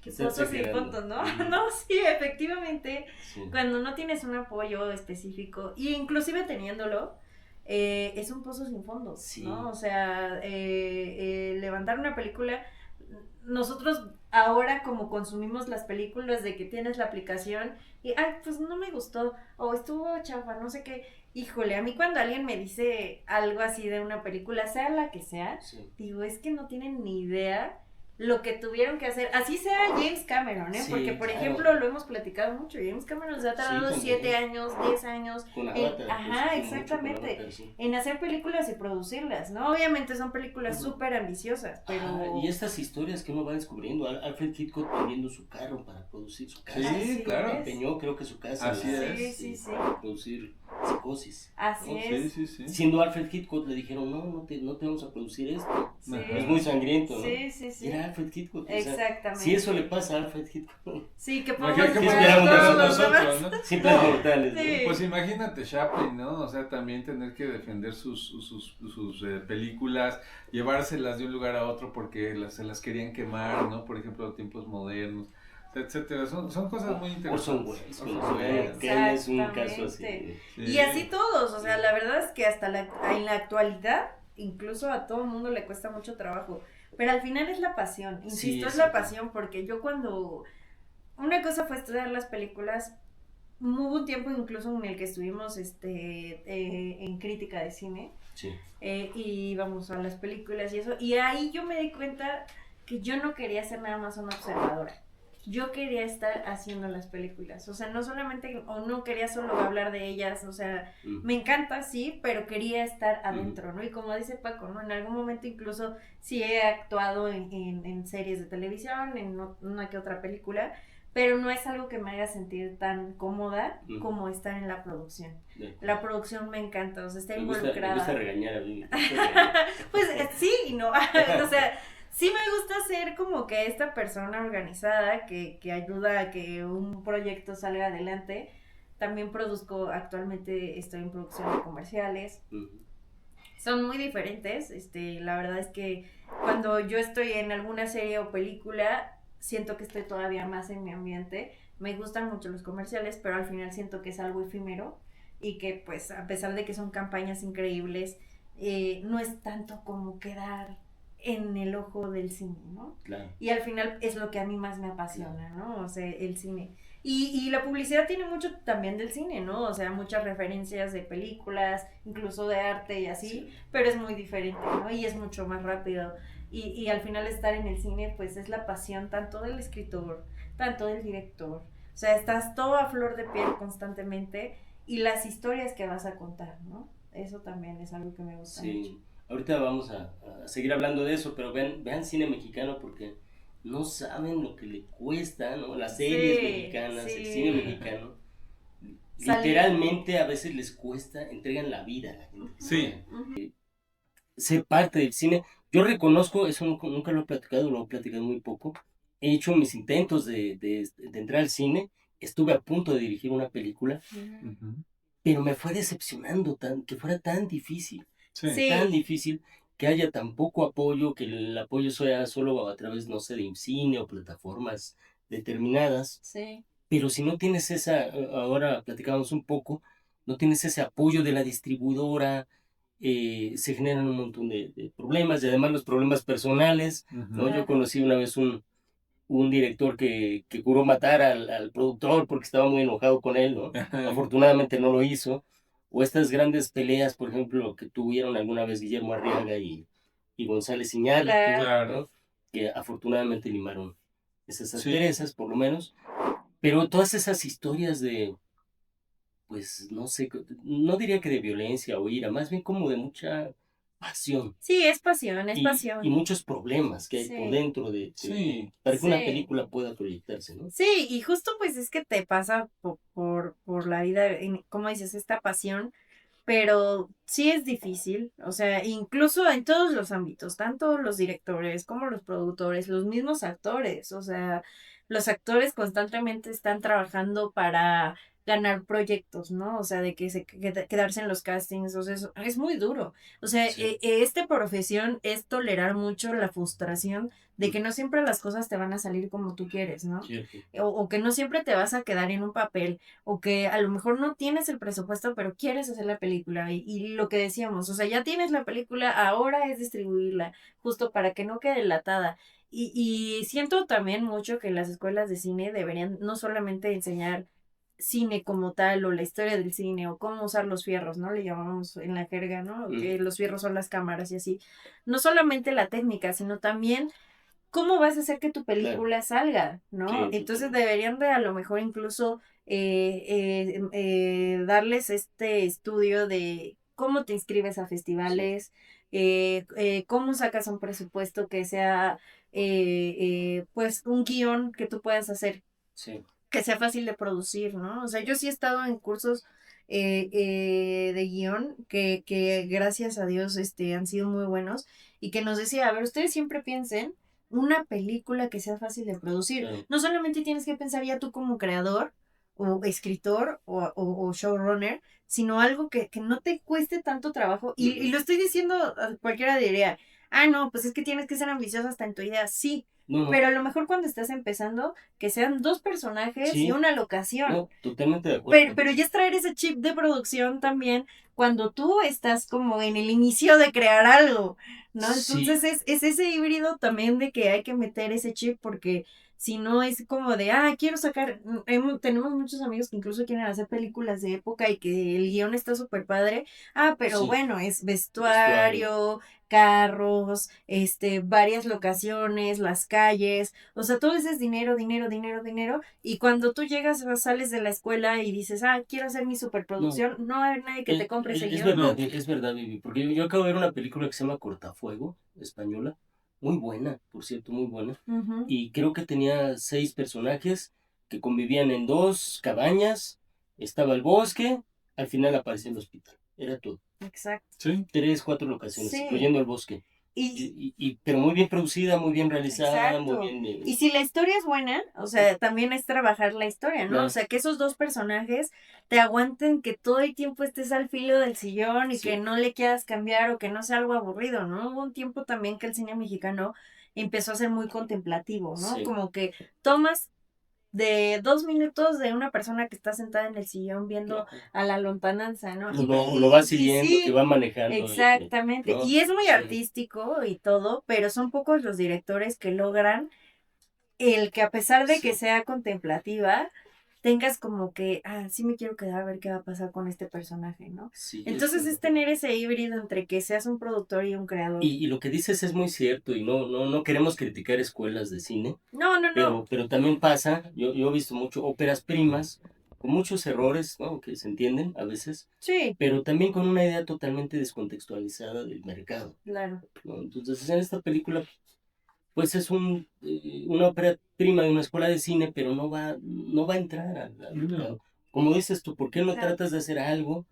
qué Estarse pozo sin quedando. fondo, ¿no? Ujú. No, sí, efectivamente, Sí. cuando no tienes un apoyo específico, y inclusive teniéndolo, es un pozo sin fondo, Sí. ¿no? O sea, levantar una película, nosotros ahora como consumimos las películas de que tienes la aplicación y, ay, pues no me gustó, o estuvo chafa, no sé qué, híjole, a mí cuando alguien me dice algo así de una película, sea la que sea, Sí. digo, es que no tienen ni idea lo que tuvieron que hacer, así sea James Cameron, ¿eh? Sí, Porque, por claro. ejemplo, lo hemos platicado mucho, James Cameron se ha tardado Sí, 7 también. años, 10 años Con en- Avatar. ajá, pues, tiene mucho con exactamente. Avatar, sí. en hacer películas y producirlas, ¿no? Obviamente son películas Ujú. súper ambiciosas, pero... Ah, y estas historias que uno va descubriendo, Alfred Hitchcock vendiendo su carro para producir su casa. Sí, Así claro. es. Empeñó, creo que su casa. Así ¿verdad? es. Sí, sí. Para producir Psicosis. Así ¿no? es. Sí, sí, sí. Siendo Alfred Hitchcock, le dijeron, no te vamos a producir esto. Sí. Ajá. Es muy sangriento, ¿no? Sí, sí, sí. Era Alfred Hitchcock. O sea, Exactamente. si eso le pasa a Alfred Hitchcock, Sí, que Imagínate podemos que ¿Qué ver esperamos todos los demás. nosotros, ¿no? simples No. mortales, ¿no? Sí. Pues imagínate Chaplin, ¿no? O sea, también tener que defender sus películas, llevárselas de un lugar a otro porque se las querían quemar, ¿no? Por ejemplo, a tiempos modernos, etcétera. Son cosas muy Orson interesantes. Welles, Orson con Welles. su que es un caso así. Exactamente. Sí. Y así todos, o sea, la verdad es que hasta en la actualidad, incluso a todo el mundo le cuesta mucho trabajo, pero al final es la pasión, insisto, es la exacto. pasión, porque yo cuando, una cosa fue estudiar las películas, hubo un tiempo incluso en el que estuvimos en crítica de cine, Sí. y íbamos a las películas y eso, y ahí yo me di cuenta que yo no quería ser nada más una observadora. yo quería estar haciendo las películas, o sea, no solamente, o no quería solo hablar de ellas, o sea, me encanta, sí, pero quería estar adentro, ¿no? Y como dice Paco, ¿no? En algún momento incluso sí he actuado en series de televisión, en una que otra película, pero no es algo que me haga sentir tan cómoda como estar en la producción. La producción me encanta, o sea, está involucrada. Me gusta regañar a mí. Pues sí y no, o sea, sí me gusta ser como que esta persona organizada que ayuda a que un proyecto salga adelante. También produzco, actualmente estoy en producción de comerciales. Son muy diferentes, la verdad es que cuando yo estoy en alguna serie o película, siento que estoy todavía más en mi ambiente. Me gustan mucho los comerciales, pero al final siento que es algo efímero y que pues a pesar de que son campañas increíbles, no es tanto como quedar en el ojo del cine, ¿no? Claro. Y al final es lo que a mí más me apasiona, ¿no? O sea, el cine. Y la publicidad tiene mucho también del cine, ¿no? O sea, muchas referencias de películas, incluso de arte y así, sí. Pero es muy diferente, ¿no? Y es mucho más rápido. Y al final estar en el cine, pues es la pasión tanto del escritor, tanto del director. O sea, estás todo a flor de piel constantemente y las historias que vas a contar, ¿no? Eso también es algo que me gusta mucho. Ahorita vamos a seguir hablando de eso, pero vean cine mexicano porque no saben lo que le cuesta, ¿no? Las series mexicanas, el cine mexicano. Literalmente a veces les cuesta, entregan la vida a la gente. Sí. Ser parte del cine. Yo reconozco, eso nunca lo he platicado, lo he platicado muy poco. He hecho mis intentos de entrar al cine. Estuve a punto de dirigir una película, pero me fue decepcionando que fuera tan difícil. Sí. Tan difícil que haya tan poco apoyo, que el apoyo sea solo a través, no sé, de cine o plataformas determinadas. Sí. Pero si no tienes ahora platicábamos un poco, no tienes ese apoyo de la distribuidora, se generan un montón de problemas, y además los problemas personales, ¿no? Yo conocí una vez un director que juró matar al productor porque estaba muy enojado con él, ¿no? Afortunadamente no lo hizo. O estas grandes peleas, por ejemplo, que tuvieron alguna vez Guillermo Arriaga y González Iñárritu, ¿no? Que afortunadamente limaron esas asperezas, por lo menos. Pero todas esas historias de, pues, no sé, no diría que de violencia o ira, más bien como de mucha pasión. Sí, es pasión, es pasión. Y muchos problemas que hay por dentro para que una película pueda proyectarse, ¿no? Sí, y justo pues es que te pasa por la vida, como dices, esta pasión, pero sí es difícil, o sea, incluso en todos los ámbitos, tanto los directores como los productores, los mismos actores, o sea, los actores constantemente están trabajando para ganar proyectos, ¿no? O sea, de que quedarse en los castings, o sea, es muy duro. O sea, esta profesión es tolerar mucho la frustración de que no siempre las cosas te van a salir como tú quieres, ¿no? O que no siempre te vas a quedar en un papel, o que a lo mejor no tienes el presupuesto, pero quieres hacer la película. Y lo que decíamos, o sea, ya tienes la película, ahora es distribuirla, justo para que no quede enlatada. Y siento también mucho que las escuelas de cine deberían no solamente enseñar cine como tal o la historia del cine o cómo usar los fierros, ¿no? Le llamamos en la jerga, ¿no? Que los fierros son las cámaras y así. No solamente la técnica, sino también cómo vas a hacer que tu película salga, ¿no? Entonces deberían de a lo mejor incluso darles este estudio de cómo te inscribes a festivales, cómo sacas un presupuesto que sea pues un guión que tú puedas hacer. Sí. Que sea fácil de producir, ¿no? O sea, yo sí he estado en cursos de guión que gracias a Dios han sido muy buenos y que nos decía, a ver, ustedes siempre piensen una película que sea fácil de producir. Claro. No solamente tienes que pensar ya tú como creador o escritor o showrunner, sino algo que no te cueste tanto trabajo. Y lo estoy diciendo, cualquiera diría, no, pues es que tienes que ser ambicioso hasta en tu idea. Sí. No. Pero a lo mejor cuando estás empezando, que sean 2 personajes y una locación. No, totalmente de acuerdo. Pero ya es traer ese chip de producción también cuando tú estás como en el inicio de crear algo, ¿no? Entonces es ese híbrido también de que hay que meter ese chip porque sino es como de, quiero sacar, tenemos muchos amigos que incluso quieren hacer películas de época y que el guión está súper padre, pero Sí, bueno, es vestuario. vestuario, carros, varias locaciones, las calles, o sea, todo eso es dinero, dinero, dinero, dinero, y cuando tú llegas, sales de la escuela y dices, quiero hacer mi No, superproducción, no hay nadie que te compre ese es guión. verdad, No, es verdad, Vivi, porque yo acabo de ver una película que se llama Cortafuego, española, muy buena, por cierto, muy buena, Ujú, y creo que tenía 6 personajes que convivían en 2 cabañas, estaba el bosque, al final aparecía el hospital, era todo. exacto. sí. 3, 4 locaciones, Sí, incluyendo el bosque. y Pero muy bien producida, muy bien realizada, muy exacto. bien... Y si la historia es buena, o sea, también es trabajar la historia, ¿no? O claro, sea, que esos dos personajes te aguanten que todo el tiempo estés al filo del sillón y que sí, no le quieras cambiar o que no sea algo aburrido, ¿no? Hubo un tiempo también que el cine mexicano empezó a ser muy contemplativo, ¿no? sí. Como que tomas de 2 minutos de una persona que está sentada en el sillón viendo Ajá. a la lontananza, ¿no? Lo va Y siguiendo, que sí, va manejando, exactamente. ¿no? Y es muy Sí, artístico y todo, pero son pocos los directores que logran el que a pesar de que sí, sea contemplativa, tengas como que, sí me quiero quedar a ver qué va a pasar con este personaje, ¿no? sí, Entonces es tener ese híbrido entre que seas un productor y un creador. y lo que dices es muy cierto, y no queremos criticar escuelas de cine, No, no, no. pero también pasa, yo he visto mucho óperas primas, con muchos errores, ¿no? Que se entienden a veces, Sí, pero también con una idea totalmente descontextualizada del mercado, claro. ¿no? Entonces, en esta película, pues es una ópera prima de una escuela de cine, pero no va a entrar al No. mercado. Como dices tú, ¿por qué no Exacto. tratas de hacer algo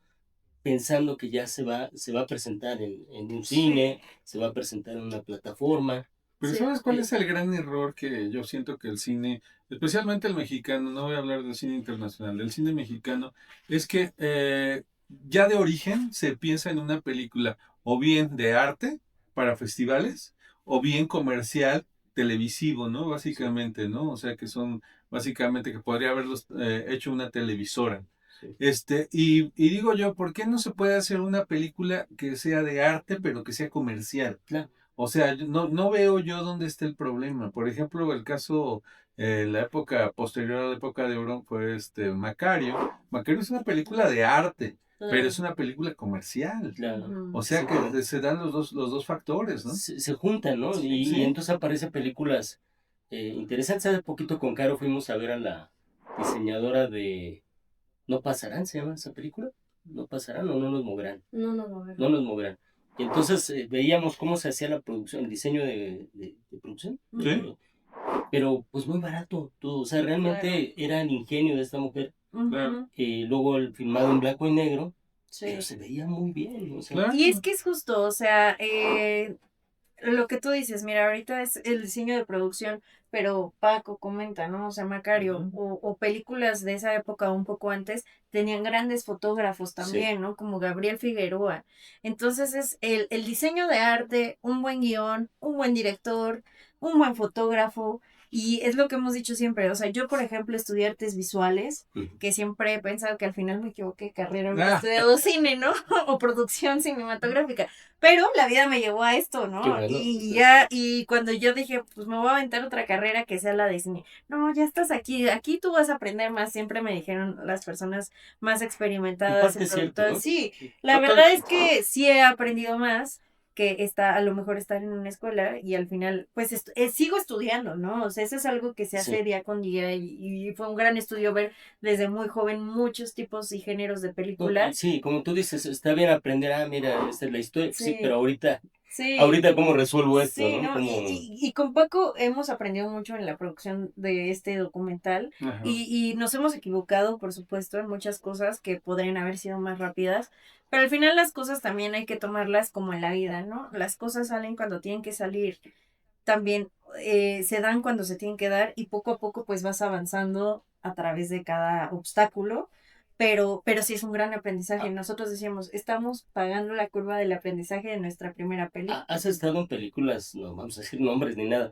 pensando que ya se va a presentar en un Sí, cine, se va a presentar en una plataforma? Pero sí. ¿sabes cuál es el gran error que yo siento que el cine, especialmente el mexicano, no voy a hablar del cine internacional, del cine mexicano, es que ya de origen se piensa en una película o bien de arte para festivales o bien comercial televisivo, ¿no? Sí, Básicamente, ¿no? O sea que son básicamente que podría haberlos hecho una televisora. sí, Y digo yo, ¿por qué no se puede hacer una película que sea de arte pero que sea comercial? claro. O sea, no veo yo dónde está el problema. Por ejemplo, el caso, la época posterior a la época de oro fue Macario. Macario es una película de arte, pero Claro. es una película comercial. Claro, Ujú. O sea sí, que se dan los dos factores, ¿no? se juntan, ¿no? Y Sí, entonces aparecen películas interesantes. Hace poquito con Caro fuimos a ver a la diseñadora de No Pasarán, ¿se llama esa película? No Pasarán o No Nos Moverán. No, no, no, a ver. No Nos Moverán. Y entonces veíamos cómo se hacía la producción, el diseño de producción. sí, Pero pues muy barato todo. O sea, Claro. realmente era el ingenio de esta mujer. claro, Ujú. Luego el filmado en blanco y negro, pero Sí. se veía muy bien. O sea, Y es claro. que es justo, o sea, lo que tú dices, mira, ahorita es el diseño de producción, pero Paco comenta, ¿no? O sea, Macario, Ujú. o películas de esa época un poco antes, tenían grandes fotógrafos sí, también, ¿no? Como Gabriel Figueroa. Entonces es el diseño de arte, un buen guión, un buen director, un buen fotógrafo, y es lo que hemos dicho siempre, o sea, yo, por ejemplo, estudié artes visuales, ujú, que siempre he pensado que al final me equivoqué de carrera, hubiera Ah, estudiado cine, ¿no? O producción cinematográfica. Pero la vida me llevó a esto, qué ¿no? bueno. Y ya, y cuando yo dije, pues me voy a aventar otra carrera que sea la de cine. No, ya estás aquí, aquí tú vas a aprender más, siempre me dijeron las personas más En experimentadas parte en es cierto, productoras. ¿no? Sí, la Total, verdad es que sí he aprendido más que a lo mejor estar en una escuela y al final, pues sigo estudiando, ¿no? O sea, eso es algo que se sí. hace día con día y fue un gran estudio ver desde muy joven muchos tipos y géneros de No, películas. sí, como tú dices, está bien aprender, mira, esta es la historia, sí, pero Sí, sí. ahorita cómo resuelvo esto, Sí, ¿no? ¿no? Como, Y con Paco hemos aprendido mucho en la producción de este documental ajá. y nos hemos equivocado, por supuesto, en muchas cosas que podrían haber sido más rápidas, pero al final las cosas también hay que tomarlas como en la vida, ¿no? Las cosas salen cuando tienen que salir, también se dan cuando se tienen que dar y poco a poco pues vas avanzando a través de cada obstáculo. Pero sí es un gran aprendizaje. ah, Nosotros decíamos, estamos pagando la curva del aprendizaje de nuestra primera peli. has estado en películas, no vamos a decir nombres ni nada,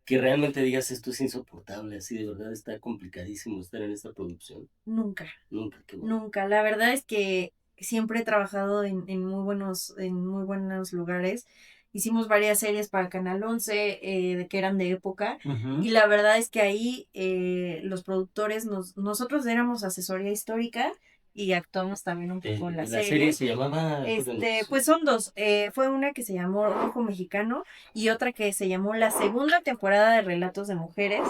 que realmente digas esto es insoportable, así de verdad está complicadísimo estar en esta producción. Nunca. Nunca, qué bueno. Nunca, la verdad es que siempre he trabajado en muy buenos lugares hicimos varias series para Canal 11 de que eran de época. Ujú. Y la verdad es que ahí los productores, nosotros éramos asesoría histórica y actuamos también un poco en la La serie serie. se llamaba... Pues son dos. Fue una que se llamó Ojo Mexicano y otra que se llamó la segunda temporada de Relatos de Mujeres,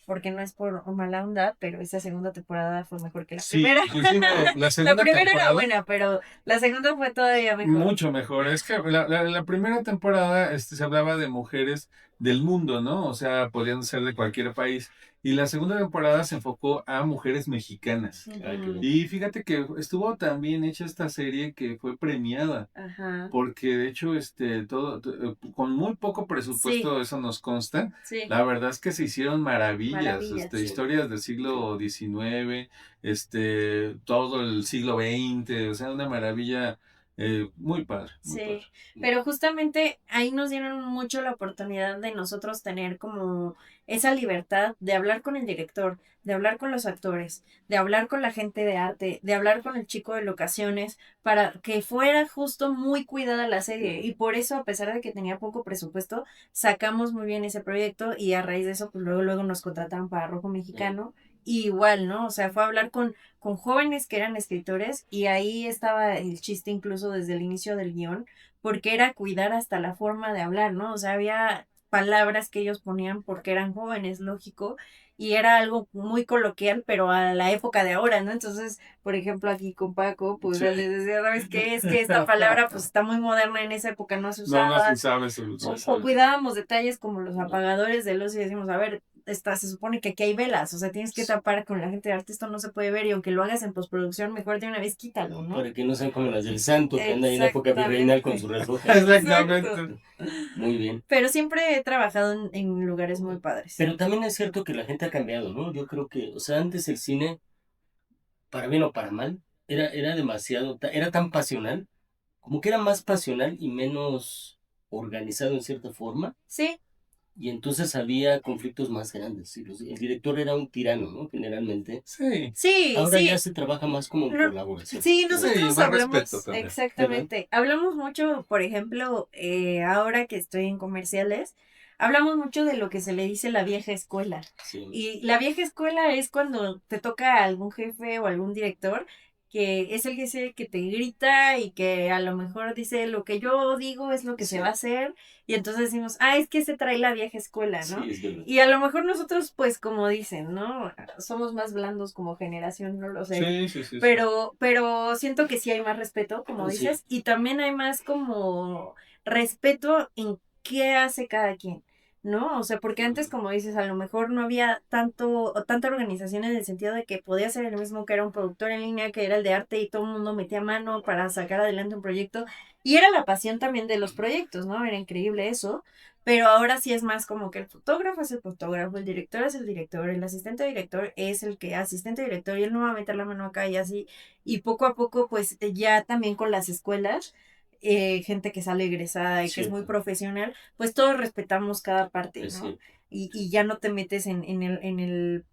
porque no es por mala onda, pero esa segunda temporada fue mejor que la Sí, primera. inclusive la La segunda primera era temporada buena, pero la segunda fue todavía mejor. mucho mejor. Es que la primera temporada se hablaba de mujeres del mundo, ¿no? O sea, podían ser de cualquier país. Y la segunda temporada se enfocó a mujeres mexicanas. Ujú. Y fíjate que estuvo tan bien hecha esta serie que fue premiada. Ajá. Porque de hecho, con muy poco Sí, presupuesto, eso nos consta. sí. La verdad es que se hicieron maravillas, Maravillas. Sí. historias del siglo XIX, todo el siglo XX, o sea, una maravilla, muy padre, muy Sí, padre. pero justamente ahí nos dieron mucho la oportunidad de nosotros tener como esa libertad de hablar con el director, de hablar con los actores, de hablar con la gente de arte, de hablar con el chico de locaciones, para que fuera justo muy cuidada la serie. Y por eso, a pesar de que tenía poco presupuesto, sacamos muy bien ese proyecto y a raíz de eso, pues luego nos contrataron para Rojo Mexicano. Y igual, ¿no? O sea, fue a hablar con jóvenes que eran escritores y ahí estaba el chiste incluso desde el inicio del guión, porque era cuidar hasta la forma de hablar, ¿no? O sea, había palabras que ellos ponían porque eran jóvenes, lógico, y era algo muy coloquial, pero a la época de ahora, ¿no? Entonces, por ejemplo, aquí con Paco, pues Sí. les decía, ¿sabes qué? Es que esta palabra pues está muy moderna, en esa época no se No, no usaba. se sabe O cuidábamos detalles como los apagadores de luz y decimos, a ver, se supone que aquí hay velas, o sea, tienes que tapar con la gente de arte, esto no se puede ver y aunque lo hagas en postproducción, mejor de una vez quítalo, ¿no? Para que no sean como las del santo que anda ahí en la época virreinal con su reloj. Exactamente. Muy bien. Pero siempre he trabajado en lugares muy padres. Pero también es cierto que la gente ha cambiado, ¿no? Yo creo que, o sea, antes el cine, para bien o para mal, era demasiado, era tan pasional, como que era más pasional y menos organizado en cierta forma, Sí, y entonces había conflictos más grandes. Y el director era un tirano, ¿no? Generalmente. Sí. sí, Ahora sí. ya se trabaja más como en No, colaboración. Sí, nosotros Sí, más hablamos, respeto también. exactamente, hablamos mucho, por ejemplo, ahora que estoy en comerciales, hablamos mucho de lo que se le dice la vieja escuela. Sí. Y la vieja escuela es cuando te toca algún jefe o algún director que es el que dice que te grita y que a lo mejor dice lo que yo digo es lo que se va a hacer y entonces decimos, es que se trae la vieja escuela, ¿no? Sí, es verdad. Y a lo mejor nosotros, pues como dicen, ¿no? Somos más blandos como generación, no lo sé. Sí. Pero siento que sí hay más respeto, como Sí. dices, y también hay más como respeto en qué hace cada quien, ¿no? O sea, porque antes, como dices, a lo mejor no había tanta organización en el sentido de que podía ser el mismo que era un productor en línea, que era el de arte y todo el mundo metía mano para sacar adelante un proyecto. Y era la pasión también de los proyectos, ¿no? Era increíble eso. Pero ahora sí es más como que el fotógrafo es el fotógrafo, el director es el director, el asistente director es el que asistente director y él no va a meter la mano acá y así. Y poco a poco, pues ya también con las escuelas, gente que sale egresada y que es muy profesional, pues todos respetamos cada parte, ¿no? Y ya no te metes en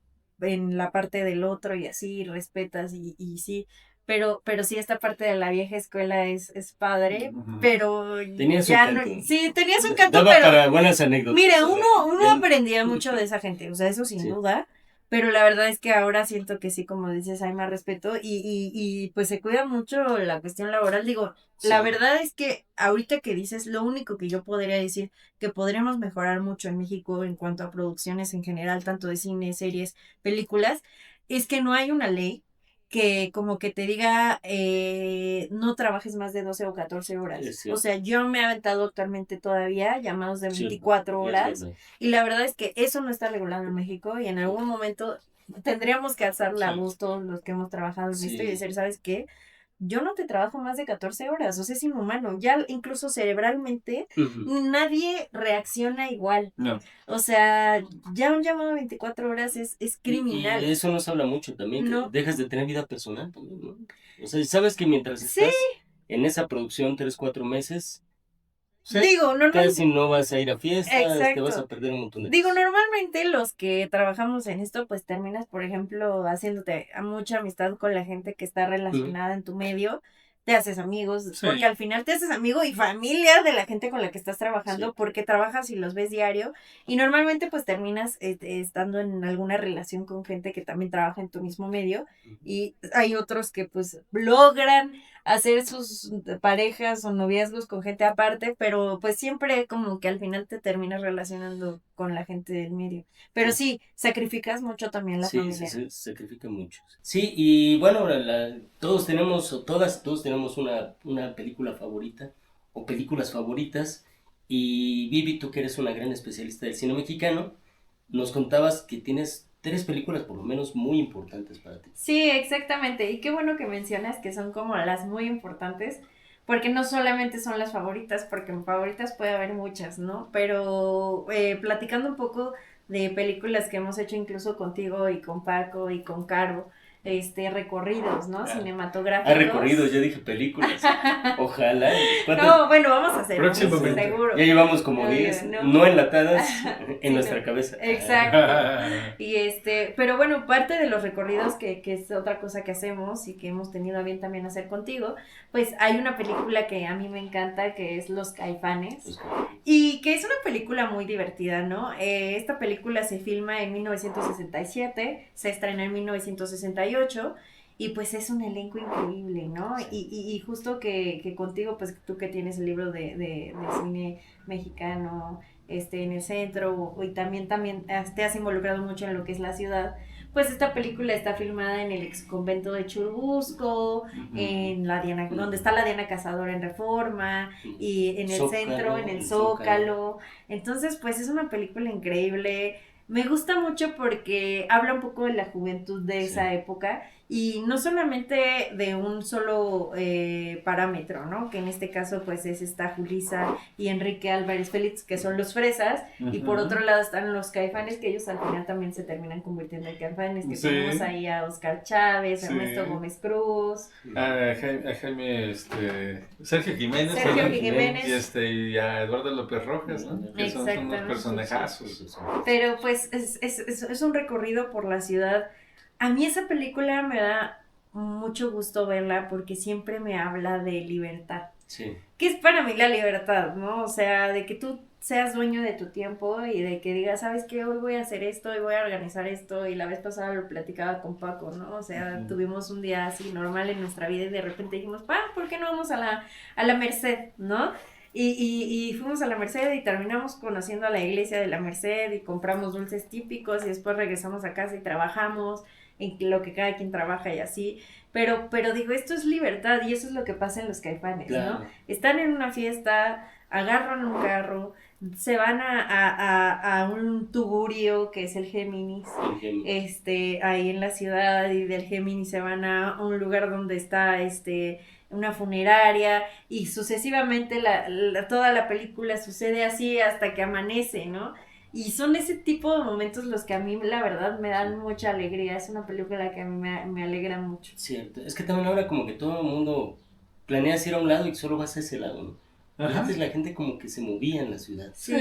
la parte del otro y así, respetas y sí. Pero sí, esta parte de la vieja escuela es padre, pero tenía su ya encanto. no. Sí, tenía su encanto, Daba pero. para buenas anécdotas. Mira, uno aprendía mucho de esa gente, o sea, eso sin duda. Pero la verdad es que ahora siento que sí, como dices, hay más respeto y pues se cuida mucho la cuestión laboral. Digo, la verdad es que ahorita que dices, lo único que yo podría decir que podríamos mejorar mucho en México en cuanto a producciones en general, tanto de cine, series, películas, es que no hay una ley que como que te diga no trabajes más de 12 o 14 horas. O sea, yo me he aventado actualmente todavía llamados de 24 horas y la verdad es que eso no está regulado en México y en algún momento tendríamos que alzar la voz todos los que hemos trabajado en esto y decir, ¿sabes qué? Yo no te trabajo más de 14 horas, o sea, es inhumano. Ya incluso cerebralmente nadie reacciona igual. No. O sea, ya un llamado de 24 horas es criminal. Y eso nos habla mucho también, que No. dejas de tener vida personal también, ¿no? O sea, sabes que mientras estás en esa producción 3, 4 meses, Digo, casi no vas a ir a fiestas, Exacto. te vas a perder un montón de Digo, cosas. normalmente los que trabajamos en esto, pues terminas, por ejemplo, haciéndote a mucha amistad con la gente que está relacionada en tu medio. te haces amigos, Sí. porque al final te haces amigo y familia de la gente con la que estás trabajando, Sí. porque trabajas y los ves diario, y normalmente pues terminas estando en alguna relación con gente que también trabaja en tu mismo medio, y hay otros que pues logran hacer sus parejas o noviazgos con gente aparte, pero pues siempre como que al final te terminas relacionando con la gente del medio. Pero sí, sacrificas mucho también la Sí, familia. se sacrifica mucho. Sí, y bueno, todos tenemos, o todos tenemos una película favorita, o películas favoritas, y Vivi, tú que eres una gran especialista del cine mexicano, nos contabas que tienes 3 películas por lo menos muy importantes para ti. Sí, exactamente. Y qué bueno que mencionas que son como las muy importantes, porque no solamente son las favoritas, porque favoritas puede haber muchas, ¿no? Pero platicando un poco de películas que hemos hecho incluso contigo y con Paco y con Caro, recorridos, ¿no? Cinematográficos. Recorridos, yo dije películas. Ojalá. ¿Cuántas? No, bueno, vamos a hacer Próximamente. seguro. Ya llevamos como Obvio, 10, no. no enlatadas en Sí, nuestra no. cabeza. Exacto. Y pero bueno, parte de los recorridos que es otra cosa que hacemos y que hemos tenido a bien también hacer contigo, pues hay una película que a mí me encanta que es Los Caifanes Pues, y que es una película muy divertida, ¿no? Esta película se filma en 1967, se estrena en 1968 y pues es un elenco increíble, ¿no? Y justo que contigo, pues tú que tienes el libro de cine mexicano, en el centro, y también te has involucrado mucho en lo que es la ciudad, pues esta película está filmada en el ex convento de Churubusco, en la Diana, donde está la Diana Cazadora en Reforma, y en el Zócalo, centro, en el el Zócalo. Entonces, pues es una película increíble. Me gusta mucho porque habla un poco de la juventud de esa época y no solamente de un solo parámetro, ¿no? Que en este caso pues es esta Julisa y Enrique Álvarez Félix, que son los fresas, y por otro lado están los Caifanes, que ellos al final también se terminan convirtiendo en Caifanes, que Sí. tenemos ahí a Oscar Chávez, a Sí. Ernesto Gómez Cruz. A Jaime, Sergio Jiménez, Sergio ¿verdad? Jiménez. Y a Eduardo López Rojas, ¿no? Que son unos Exactamente. personajazos. Pero pues es un recorrido por la ciudad. A mí esa película me da mucho gusto verla porque siempre me habla de libertad. Sí. ¿Qué es para mí la libertad, no? O sea, de que tú seas dueño de tu tiempo y de que digas, ¿sabes qué? Hoy voy a hacer esto, hoy voy a organizar esto, y la vez pasada lo platicaba con Paco, ¿no? O sea, tuvimos un día así normal en nuestra vida y de repente dijimos, ¿por qué no vamos a la Merced, no? Y fuimos a la Merced y terminamos conociendo a la iglesia de la Merced y compramos dulces típicos y después regresamos a casa y trabajamos en lo que cada quien trabaja y así, pero digo, esto es libertad y eso es lo que pasa en los Caifanes, Claro. ¿no? Están en una fiesta, agarran un carro, se van a un tugurio que es el Géminis, ahí en la ciudad, y del Géminis se van a un lugar donde está una funeraria y sucesivamente toda la película sucede así hasta que amanece, ¿no? Y son ese tipo de momentos los que a mí la verdad me dan mucha alegría. Es una película que a mí me alegra mucho. Cierto. Es que también ahora como que todo el mundo planeas ir a un lado y solo vas a ese lado, ¿no? Ajá. Antes la gente como que se movía en la ciudad. Sí.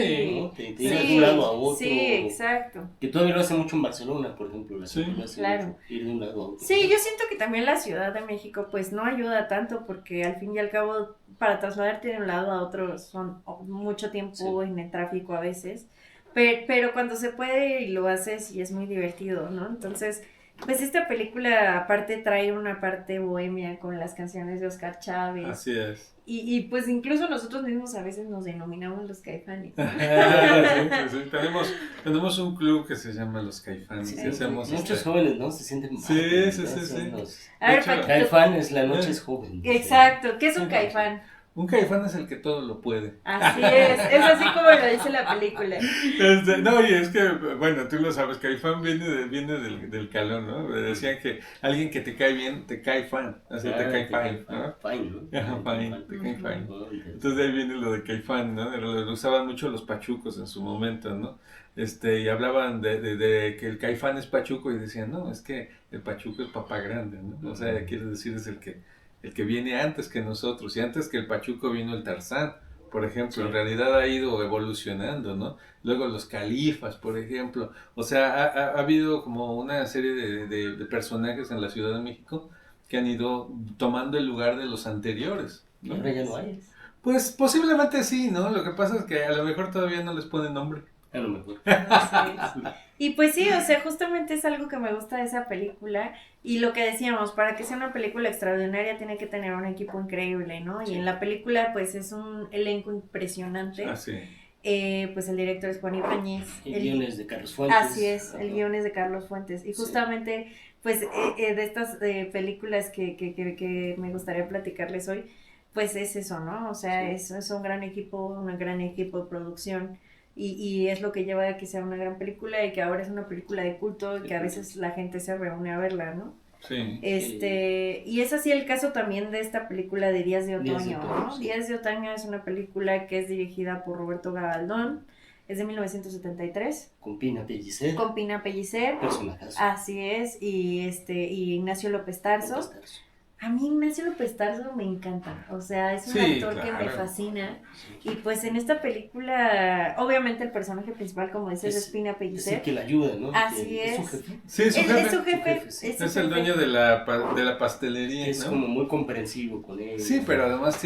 ¿No? Te ibas de un lado a otro. Sí, exacto. Que todavía lo hace mucho en Barcelona, por ejemplo. La Sí, gente lo hace claro. mucho, ir de un lado a otro. Sí, yo siento que también la Ciudad de México pues no ayuda tanto porque al fin y al cabo para trasladarte de un lado a otro son mucho tiempo en el tráfico a veces, pero cuando se puede y lo haces y es muy divertido, ¿no? Entonces, pues esta película aparte trae una parte bohemia con las canciones de Oscar Chávez. Así es. Y pues incluso nosotros mismos a veces nos denominamos los Caifanes. Sí. Tenemos un club que se llama Los Caifanes. Sí, y hacemos muchos jóvenes, ¿no? Se sienten mal. Sí, sí, ¿no? sí, Son sí. los A ver, De hecho, Paquito. Caifanes, la noche es joven. Exacto, ¿qué es un caifán? Un caifán es el que todo lo puede. Así es así como lo dice la película. No, y es que, bueno, tú lo sabes, caifán viene del calor, ¿no? Decían que alguien que te cae bien, te cae fan, así te cae fan, ¿no? Fine, ¿no? Ajá, fine, te cae fan. Oh, interesante. Entonces de ahí viene lo de caifán, ¿no? Lo usaban mucho los pachucos en su momento, ¿no? Y hablaban de que el caifán es pachuco y decían, no, es que el pachuco es papá grande, ¿no? O sea, quiere decir es el que viene antes que nosotros, y antes que el pachuco vino el Tarzán, por ejemplo. Sí. En realidad ha ido evolucionando, ¿no? Luego los califas, por ejemplo. O sea, ha habido como una serie de personajes en la Ciudad de México que han ido tomando el lugar de los anteriores, ¿no? Ahora ya no hay. Pues posiblemente sí, ¿no? Lo que pasa es que a lo mejor todavía no les ponen nombre. A lo mejor. Así es. Y pues sí, o sea, justamente es algo que me gusta de esa película. Y lo que decíamos, para que sea una película extraordinaria tiene que tener un equipo increíble, ¿no? Sí. Y en la película pues es un elenco impresionante. Ah, sí. Pues el director es Juan Ibáñez. El guion es de Carlos Fuentes. Así es, el Ajá. guion es de Carlos Fuentes. Y Sí. justamente, pues, de estas películas que me gustaría platicarles hoy, pues es eso, ¿no? O sea, Sí. es un gran equipo de producción. Y es lo que lleva a que sea una gran película y que ahora es una película de culto y que a veces la gente se reúne a verla, ¿no? Sí. Y es así el caso también de esta película de Días de Otoño, Días de Otoño, ¿no? sí. Días de Otoño es una película que es dirigida por Roberto Gabaldón, es de 1973, Con Pina Pellicer. con Pina Pellicer, Personajazo. así es, y Ignacio López Tarso. López Tarso. A mí Ignacio López Tarso me encanta, o sea, es un Sí, actor que me claro. fascina. Sí. Y pues en esta película, obviamente el personaje principal, como dices, es Pina Es el Pellicer. que la ayuda, ¿no? Así Que es. su jefe. Sí, es su Es jefe. su jefe, jefe, sí. es su Es el jefe. dueño de la pastelería, Es ¿no? como muy comprensivo con él. Sí, pero además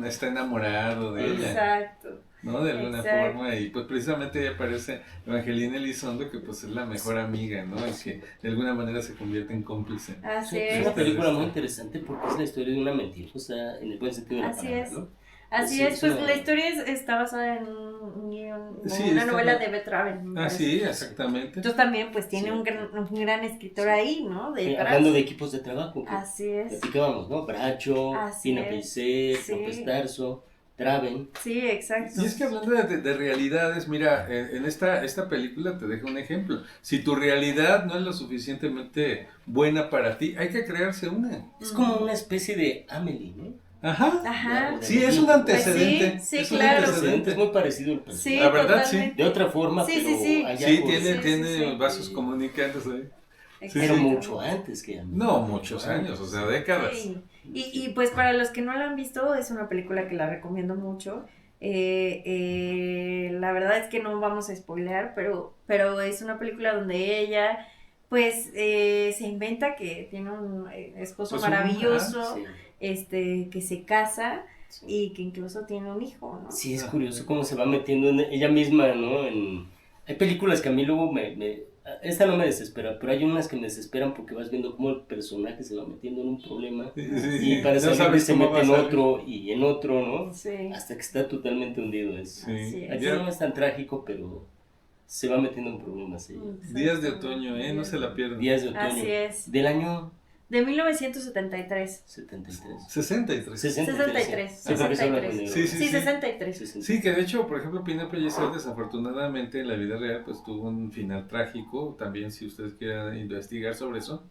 está enamorado de ella, Exacto. ¿no? De alguna Exacto. forma, y pues precisamente ahí aparece Evangelina Elizondo, que pues es la mejor amiga, ¿no? Y que de alguna manera se convierte en cómplice. Así Sí, es es. una película muy interesante porque es la historia de una mentirosa en el buen sentido de la Así palabra, es. ¿no? Así Sí, es, es pues una- la historia está basada en un guión, Sí, una está novela bien. de Beth Raven. me Ah, parece. sí, exactamente. Entonces también pues tiene Sí. un gran escritor ahí, ¿no? Detrás. Hablando de equipos de trabajo, que Así es. platicábamos, ¿no? Bracho, Así Pina es. Pellicer, Sí. López Tarso, Traven. Sí, exacto. Y es que hablando de realidades, mira, en esta película te dejo un ejemplo. Si tu realidad no es lo suficientemente buena para ti, hay que crearse una. Es como una especie de Amelie, ¿no? Ajá. Ajá. Sí, es un antecedente. Pues sí, es un claro. Es antecedente. muy parecido al Sí, personaje. La verdad, totalmente. De otra forma, Sí, pero sí, sí. hay Sí, algo- tiene sí. vasos comunicantes ahí. Sí, Pero sí. mucho antes que Amelie. No, muchos años, o sea, décadas. Sí. Y pues para los que no la han visto, es una película que la recomiendo mucho. La verdad es que no vamos a spoilear, pero es una película donde ella pues se inventa que tiene un esposo Pues maravilloso, Sí. que se casa Sí. y que incluso tiene un hijo, ¿no? Sí, es curioso cómo se va metiendo en ella misma, ¿no? Hay películas que a mí luego esta no me desespera, pero hay unas que me desesperan porque vas viendo cómo el personaje se va metiendo en un problema Sí, y para no salir sabes se cómo mete en va a salir. otro y en otro, ¿no? Sí. Hasta que está totalmente hundido. Sí. Así es. Aquí no es tan trágico, pero se va metiendo en problemas. ¿Sí? Días de otoño, no se la pierdan. Días de otoño. Así es. Del año De 1973. 73. 63. 63. Sí, porque se habla con 63. negro. Sí, Sí, 63. 63. Sí, que de hecho, por ejemplo, Pina Pellicer desafortunadamente en la vida real pues tuvo un final trágico. También si ustedes quieren investigar sobre eso,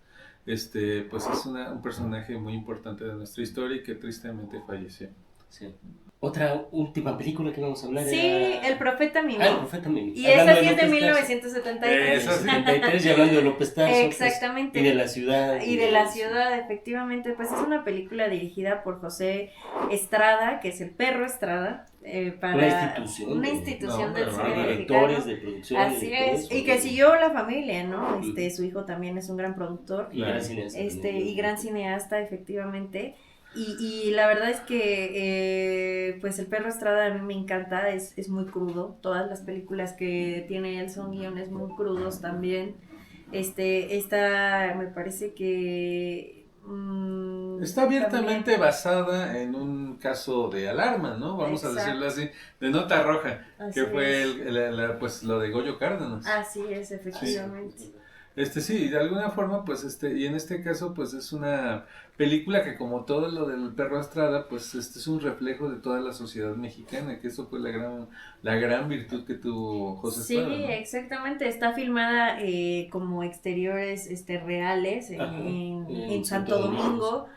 pues es un personaje muy importante de nuestra historia y que tristemente falleció. Sí. Otra última película que vamos a hablar Sí, era... El Profeta Mimi. Ah, El Profeta Mimi. Y Hablando esa sí es de López Tarso. 1973. Esa sí. 73 y hablando de López Tarso. pues, Exactamente. y de la ciudad. Y de la ciudad, efectivamente, pues es una película dirigida por José Estrada, que es el perro Estrada, para Una institución. una de- institución No, del pero cine directores mexicano. de producción. Así y todo es, eso, y que ¿no? siguió la familia, ¿no? Ujú. Su hijo también es un gran productor, Y gran cineasta. y gran cineasta, efectivamente. Y la verdad es que pues El perro Estrada a mí me encanta, es muy crudo. Todas las películas que tiene él son guiones muy crudos también. Esta me parece que Está abiertamente también- basada en un caso de alarma, ¿no? Vamos Exacto. a decirlo así, de nota roja, Así que fue es. pues lo de Goyo Cárdenas. Así es, efectivamente. Sí, de alguna forma, pues, y en este caso, pues, es una película que, como todo lo del perro Estrada, pues, es un reflejo de toda la sociedad mexicana, que eso fue la gran virtud que tuvo José Sí, Estrada, ¿no? exactamente. Está filmada como exteriores reales Ajá, en Santo Domingo.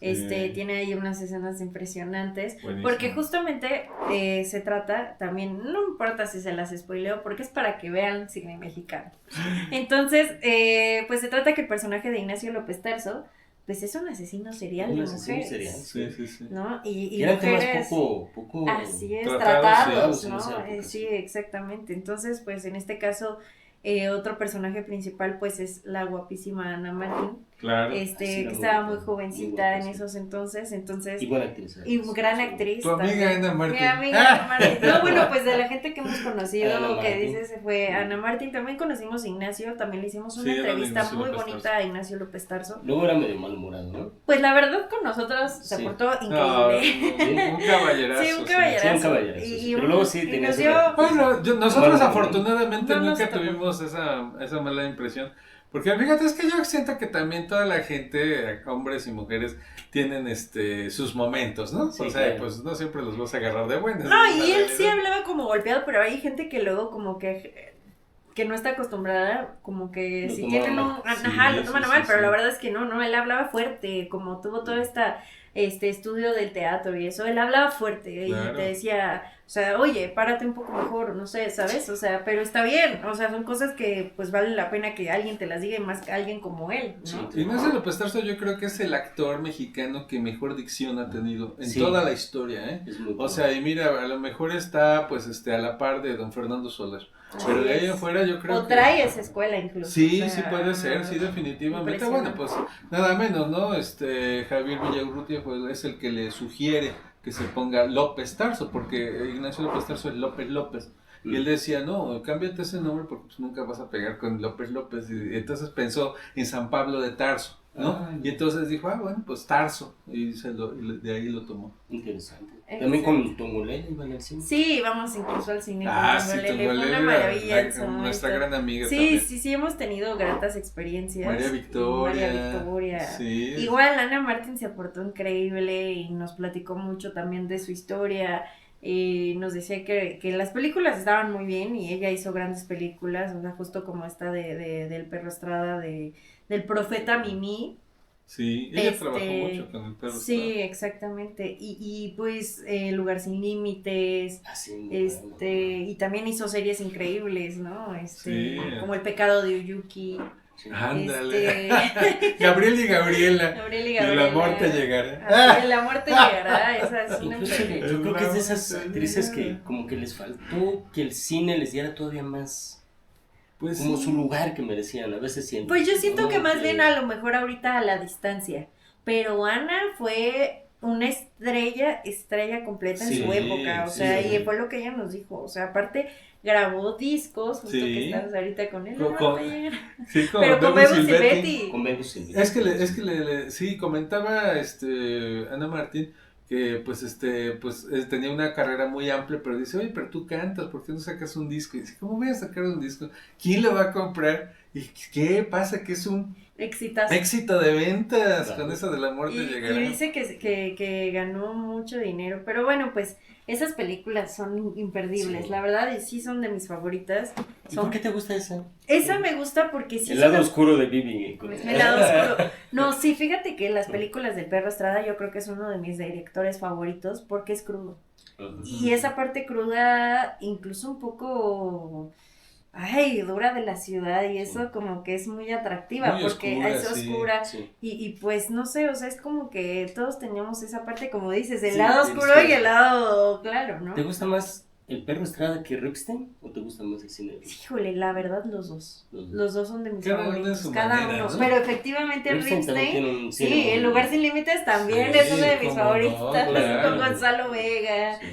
Sí. Tiene ahí unas escenas impresionantes. Buenísimo. Porque justamente se trata también, no importa si se las spoileo, porque es para que vean cine mexicano. Entonces, pues se trata que el personaje de Ignacio López Tarso, pues es un asesino serial Un de asesino mujeres. serial. Sí. ¿No? Y Y eran temas mujeres... poco... Así es, tratados, tratados, sí, en ¿no? esa época, Sí, exactamente. Entonces, pues en este caso, otro personaje principal, pues es la guapísima Ana Martín, Claro. Sí, que la estaba bonita, muy jovencita muy guapa, en sí. esos entonces, Y buena actriz. y gran actriz. Tu amiga también. Ana Martín. Mi amiga Ana Martín. No, bueno, pues de la gente que hemos conocido, Ana que Martín. dice se fue Ana Martín, también conocimos a Ignacio, también le hicimos una Sí, era de entrevista Ignacio muy López bonita Tarso. a Ignacio López Tarso. Luego era medio malhumorado, ¿no? Pues la verdad con nosotros se Sí. portó No, increíble. un caballerazo. Sí, un sí. caballerazo. Sí, un caballerazo, sí. Pero luego sí y tenía nos su dio, ratito. Bueno, nosotros Bueno, afortunadamente no nos nunca tocó. tuvimos esa mala impresión. Porque fíjate, es que yo siento que también toda la gente, hombres y mujeres, tienen sus momentos, ¿no? Sí, o sea, claro. pues no siempre los vas a agarrar de buenas. No, esa es y la él sí realidad. hablaba como golpeado, pero hay gente que luego como que no está acostumbrada, como que Lo si toma tienen mal. un, Sí, lo toman a sí, mal, sí, pero sí. la verdad es que no, él hablaba fuerte, como tuvo todo este estudio del teatro y eso, él hablaba fuerte Claro. y te decía, o sea, oye, párate un poco mejor, no sé, ¿sabes? O sea, pero está bien, o sea, son cosas que pues vale la pena que alguien te las diga y más que alguien como él, ¿no? Sí. Ignacio López Tarso yo creo que es el actor mexicano que mejor dicción ha tenido en Sí. toda la historia, ¿eh? Es muy O bueno. sea, y mira, a lo mejor está pues a la par de don Fernando Soler. Pero de ahí es. afuera yo creo O que... trae esa escuela incluso. Sí, o sea, sí puede ser, sí, definitivamente. impresionante. Bueno, pues nada menos, ¿no? Javier Villaurrutia pues, es el que le sugiere que se ponga López Tarso, porque Ignacio López Tarso es López López. Y él decía, no, cámbiate ese nombre porque pues, nunca vas a pegar con López López. Y entonces pensó en San Pablo de Tarso, ¿no? Ah, Y entonces dijo, bueno, pues Tarso. Y de ahí lo tomó. Interesante. Exacto. También con Tongolele iban al cine. Sí, vamos incluso al cine. Ah, con sí, Tongolele, fue Tongolele una era maravilla en su nuestra momento. gran amiga Sí, también. sí, hemos tenido gratas experiencias. María Victoria. María Victoria. Sí. Igual Ana Martín se aportó increíble y nos platicó mucho también de su historia. Nos decía que las películas estaban muy bien y ella hizo grandes películas, o sea, justo como esta del Perro Estrada, del Profeta Mimí. Sí, ella trabajó mucho con el perro. Sí, exactamente. Y pues Lugar sin Límites. Así, muy bueno. Y también hizo series increíbles, ¿no? Sí. Como El pecado de Uyuki. Sí. Ándale. Gabriel y Gabriela. Gabriel y Y Gabriela. el amor te llegará. Así, el amor te llegará. Esa es una Incluso película. yo creo que es de esas Vamos a actrices que llegar. como que les faltó que el cine les diera todavía más Pues como sí. su lugar que merecían. A veces siento. Pues yo siento ¿no? que más bien a lo mejor ahorita a la distancia. Pero Ana fue una estrella completa en Sí, su época. O sí, sea, sí. y fue lo que ella nos dijo. O sea, aparte grabó discos, justo Sí. que estamos ahorita con él. Con- ¿no? con- Sí, con Pero con Bebo Bebo Silvetti. Silvetti. Con Venus Silvestre. Sí, comentaba Ana Martín que tenía una carrera muy amplia, pero dice, oye, pero tú cantas, ¿por qué no sacas un disco? Y dice, ¿cómo voy a sacar un disco? ¿Quién lo va a comprar? ¿Y qué pasa? Que es un Exitazo. éxito de ventas Claro. con eso del amor te Y llegará. dice que ganó mucho dinero. Pero bueno, pues esas películas son imperdibles. Sí. La verdad, y sí son de mis favoritas. ¿Y por qué te gusta esa? Esa me gusta porque sí El son lado oscuro de Vivi. el lado oscuro. No, sí, fíjate que las películas del Perro Estrada yo creo que es uno de mis directores favoritos porque es crudo. Y esa parte cruda, incluso un poco, dura de la ciudad y eso como que es muy atractiva Muy porque oscura, es sí. oscura Sí. y pues no sé, o sea, es como que todos teníamos esa parte, como dices, el Sí, lado sí, oscuro sí. y el lado claro, ¿no? ¿Te gusta más el Perro Estrada que Ripstein o te gusta más el cine? Híjole, la verdad los dos. Los dos son de mis Cada uno favoritos, en su cada manera, uno. ¿no? Pero efectivamente Ripstein también Ripstein, tiene un cine sí, muy- El Lugar Sin Límites también Sí, es uno de mis cómo no, favoritas, claro. con Gonzalo Vega, Sí.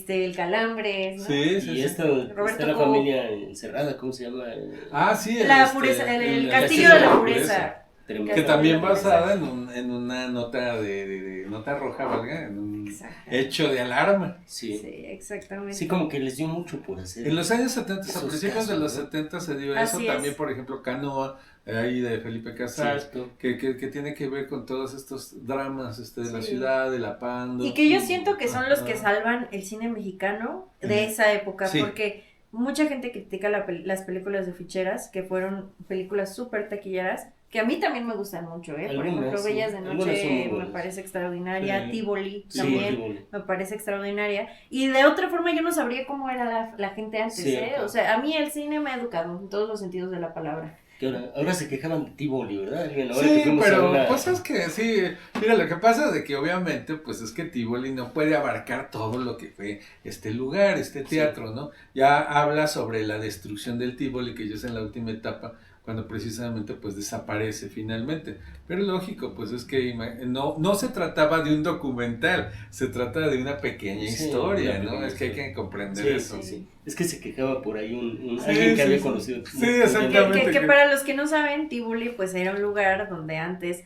El Calambres, ¿no? Sí, sí, Y sí. esta Roberto está la Cobo. familia encerrada, ¿cómo se llama? Ah, sí. La pureza, el castillo de la pureza. Tremendo. Que Castillo también de la Pureza. basada en una nota de nota roja, ¿valga? En un Exacto. hecho de alarma. Sí. Sí, exactamente. Sí, como que les dio mucho por hacer. En los años 70, a Esos principios de casos, los ¿no? 70 se dio Así eso. También, es. por ejemplo, Canoa, ahí de Felipe Casals, Cierto. que tiene que ver con todos estos dramas de la Sí. ciudad, de la panda. Y que yo siento que son los que Ajá. salvan el cine mexicano de esa época, Sí. porque mucha gente critica las películas de ficheras, que fueron películas súper taquilleras, que a mí también me gustan mucho, ¿eh? Por Algunas, ejemplo, sí. Bellas de Algunas son muy Noche me buenas. parece extraordinaria, Sí. Tívoli Sí, también Tívoli. me parece extraordinaria, y de otra forma yo no sabría cómo era la gente antes, ¿eh? Cierto. O sea, a mí el cine me ha educado en todos los sentidos de la palabra. Que ahora se quejaban de Tivoli, ¿verdad? Alguien, ahora que Sí, fuimos a pero una- pues es que sí, mira, lo que pasa es de que obviamente pues es que Tivoli no puede abarcar todo lo que fue este lugar, este teatro, ¿no? Ya habla sobre la destrucción del Tivoli, que ya es en la última etapa, cuando precisamente pues desaparece finalmente. Pero lógico, pues es que no se trataba de un documental, se trata de una pequeña historia, ¿no? Es que hay que comprender eso. Sí. Es que se quejaba por ahí alguien que había conocido. Sí, exactamente. Que para los que no saben, Tívoli pues era un lugar donde antes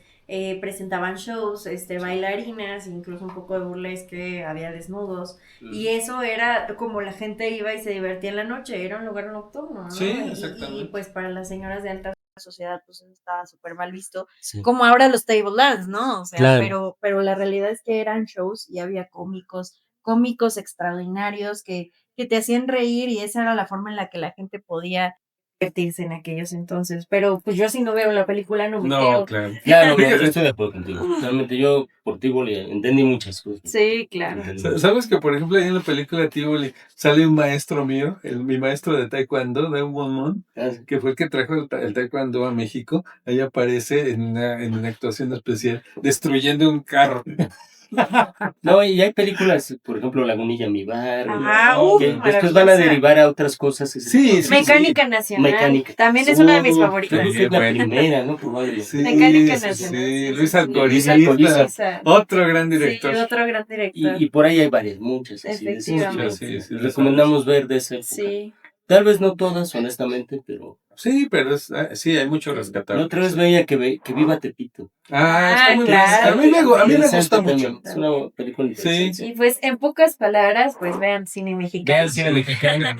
presentaban shows, bailarinas, incluso un poco de burlesque, había desnudos, y eso era como la gente iba y se divertía en la noche, era un lugar nocturno, ¿no? Sí, exactamente. Y pues para las señoras de alta sociedad pues estaba súper mal visto, Sí. como ahora los table dance, ¿no? O sea, Claro. pero la realidad es que eran shows y había cómicos extraordinarios que te hacían reír, y esa era la forma en la que la gente podía divertirse en aquellos entonces, pero pues yo si no veo la película no me No, quedo. claro. Claro, yo estoy de acuerdo contigo. Realmente yo por Tívoli entendí muchas cosas. Sí, claro. ¿Sabes que por ejemplo ahí en la película Tívoli sale un maestro mío, mi maestro de taekwondo, Daewon Won, que fue el que trajo el taekwondo a México? Ahí aparece en una actuación especial destruyendo un carro. No, y hay películas, por ejemplo, Lagunilla Mi Barrio, que después van a maravillosa. derivar a otras cosas. Sí, Mecánica Nacional. Mecánica. También es una de mis favoritas. Creo que fue la primera, ¿no? Probablemente. Sí, Mecánica sí, Nacional. sí, Luis Luis Alcoriza, Alcoriza. otro gran director. Sí, otro gran director. Y por ahí hay varias, muchas. Así, de esas Efectivamente. que Sí, recomendamos ver de esa época. Sí. Tal vez no todas, honestamente, pero Sí, pero sí, hay mucho la rescatable. otra vez veía que viva Tepito. Está muy claro. bien. A mí me Interesante gusta también. mucho. Es una película interesante. Y pues en pocas palabras, pues vean cine mexicano. Vean cine mexicano.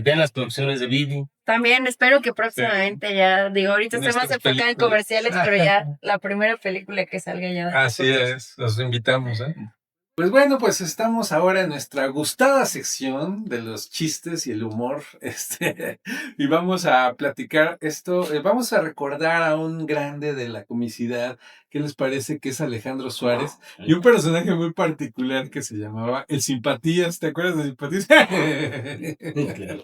Vean las producciones de Vivi. También espero que próximamente ya, digo, ahorita En estamos estas enfocados en películas. comerciales, pero ya la primera película que salga ya. Así es, los invitamos, ¿eh? Pues bueno, pues estamos ahora en nuestra gustada sección de los chistes y el humor, y vamos a platicar esto, vamos a recordar a un grande de la comicidad. ¿Qué les parece? Que es Alejandro Suárez, y un personaje muy particular que se llamaba El Simpatías. ¿Te acuerdas de Simpatías? Claro.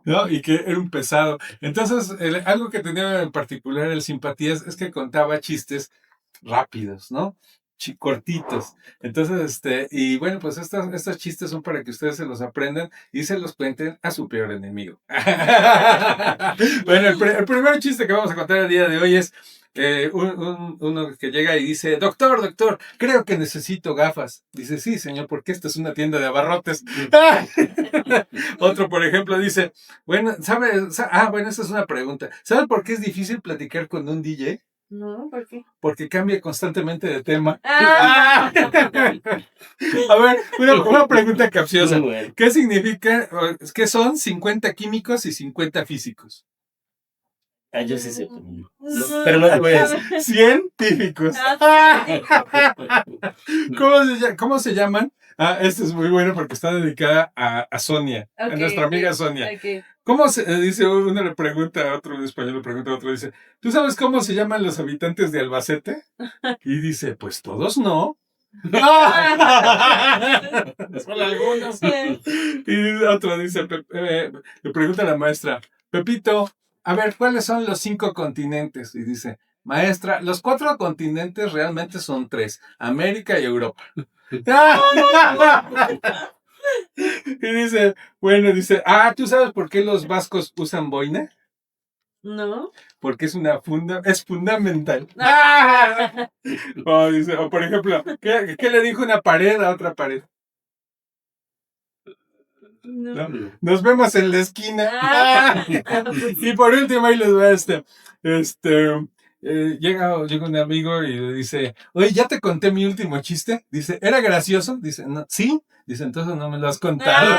¿No? Y que era un pesado. Entonces, algo que tenía en particular el Simpatías es que contaba chistes rápidos, ¿no? Cortitos. Entonces, y bueno, pues estos chistes son para que ustedes se los aprendan y se los cuenten a su peor enemigo. Bueno, el primer chiste que vamos a contar el día de hoy es uno que llega y dice: doctor, creo que necesito gafas. Dice: sí, señor, porque esta es una tienda de abarrotes. Otro, por ejemplo, dice: bueno, bueno, esa es una pregunta. ¿Sabe por qué es difícil platicar con un DJ? No, ¿por qué? Porque cambia constantemente de tema. Ah. A ver, una pregunta capciosa. Muy bueno. ¿Qué significa, qué son 50 químicos y 50 físicos? Yo sí sé. Pero no te voy a decir. Científicos. ¿Cómo se llaman? Este es muy bueno porque está dedicada a Sonia, a nuestra amiga Sonia. Okay. ¿Cómo se dice? Uno le pregunta a otro, un español le pregunta a otro, dice: ¿tú sabes cómo se llaman los habitantes de Albacete? Y dice: pues todos no. Son algunos. Y otro dice, le pregunta a la maestra: Pepito, a ver, ¿cuáles son los 5 continentes? Y dice: maestra, los 4 continentes realmente son 3, América y Europa. Y dice, ¿tú sabes por qué los vascos usan boina? No. Porque es fundamental. O por ejemplo, ¿qué le dijo una pared a otra pared? No. Nos vemos en la esquina. Y por último, ahí les va llega un amigo y le dice: oye, ¿ya te conté mi último chiste? Dice: ¿era gracioso? Dice: no, ¿sí? Dice: entonces no me lo has contado.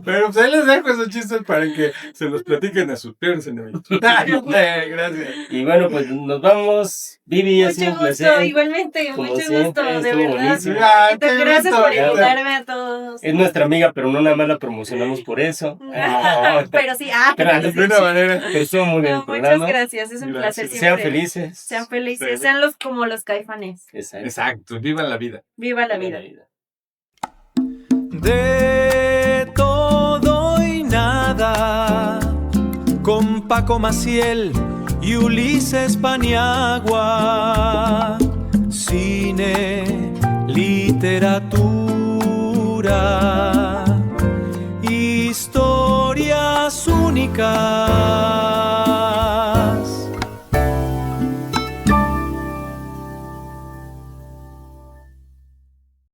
Pero pues ahí les dejo esos chistes para que se los platiquen a sus peores enemigos. Gracias. Y bueno, pues nos vamos. Vivi, ha sido un placer. Igualmente, Como mucho siempre, gusto, de estuvo verdad. buenísimo. Gracias por invitarme a todos. Es nuestra amiga, pero no nada más la promocionamos por eso. Pero sí, Pero De una manera. estuvo muy bien el muchas programa. gracias, es un placer siempre. Sean felices. Sean felices, Sí. sean como los Caifanes. Exacto, vivan la vida. Viva la vida. De todo y nada, con Paco Maciel y Ulises Paniagua. Cine, literatura.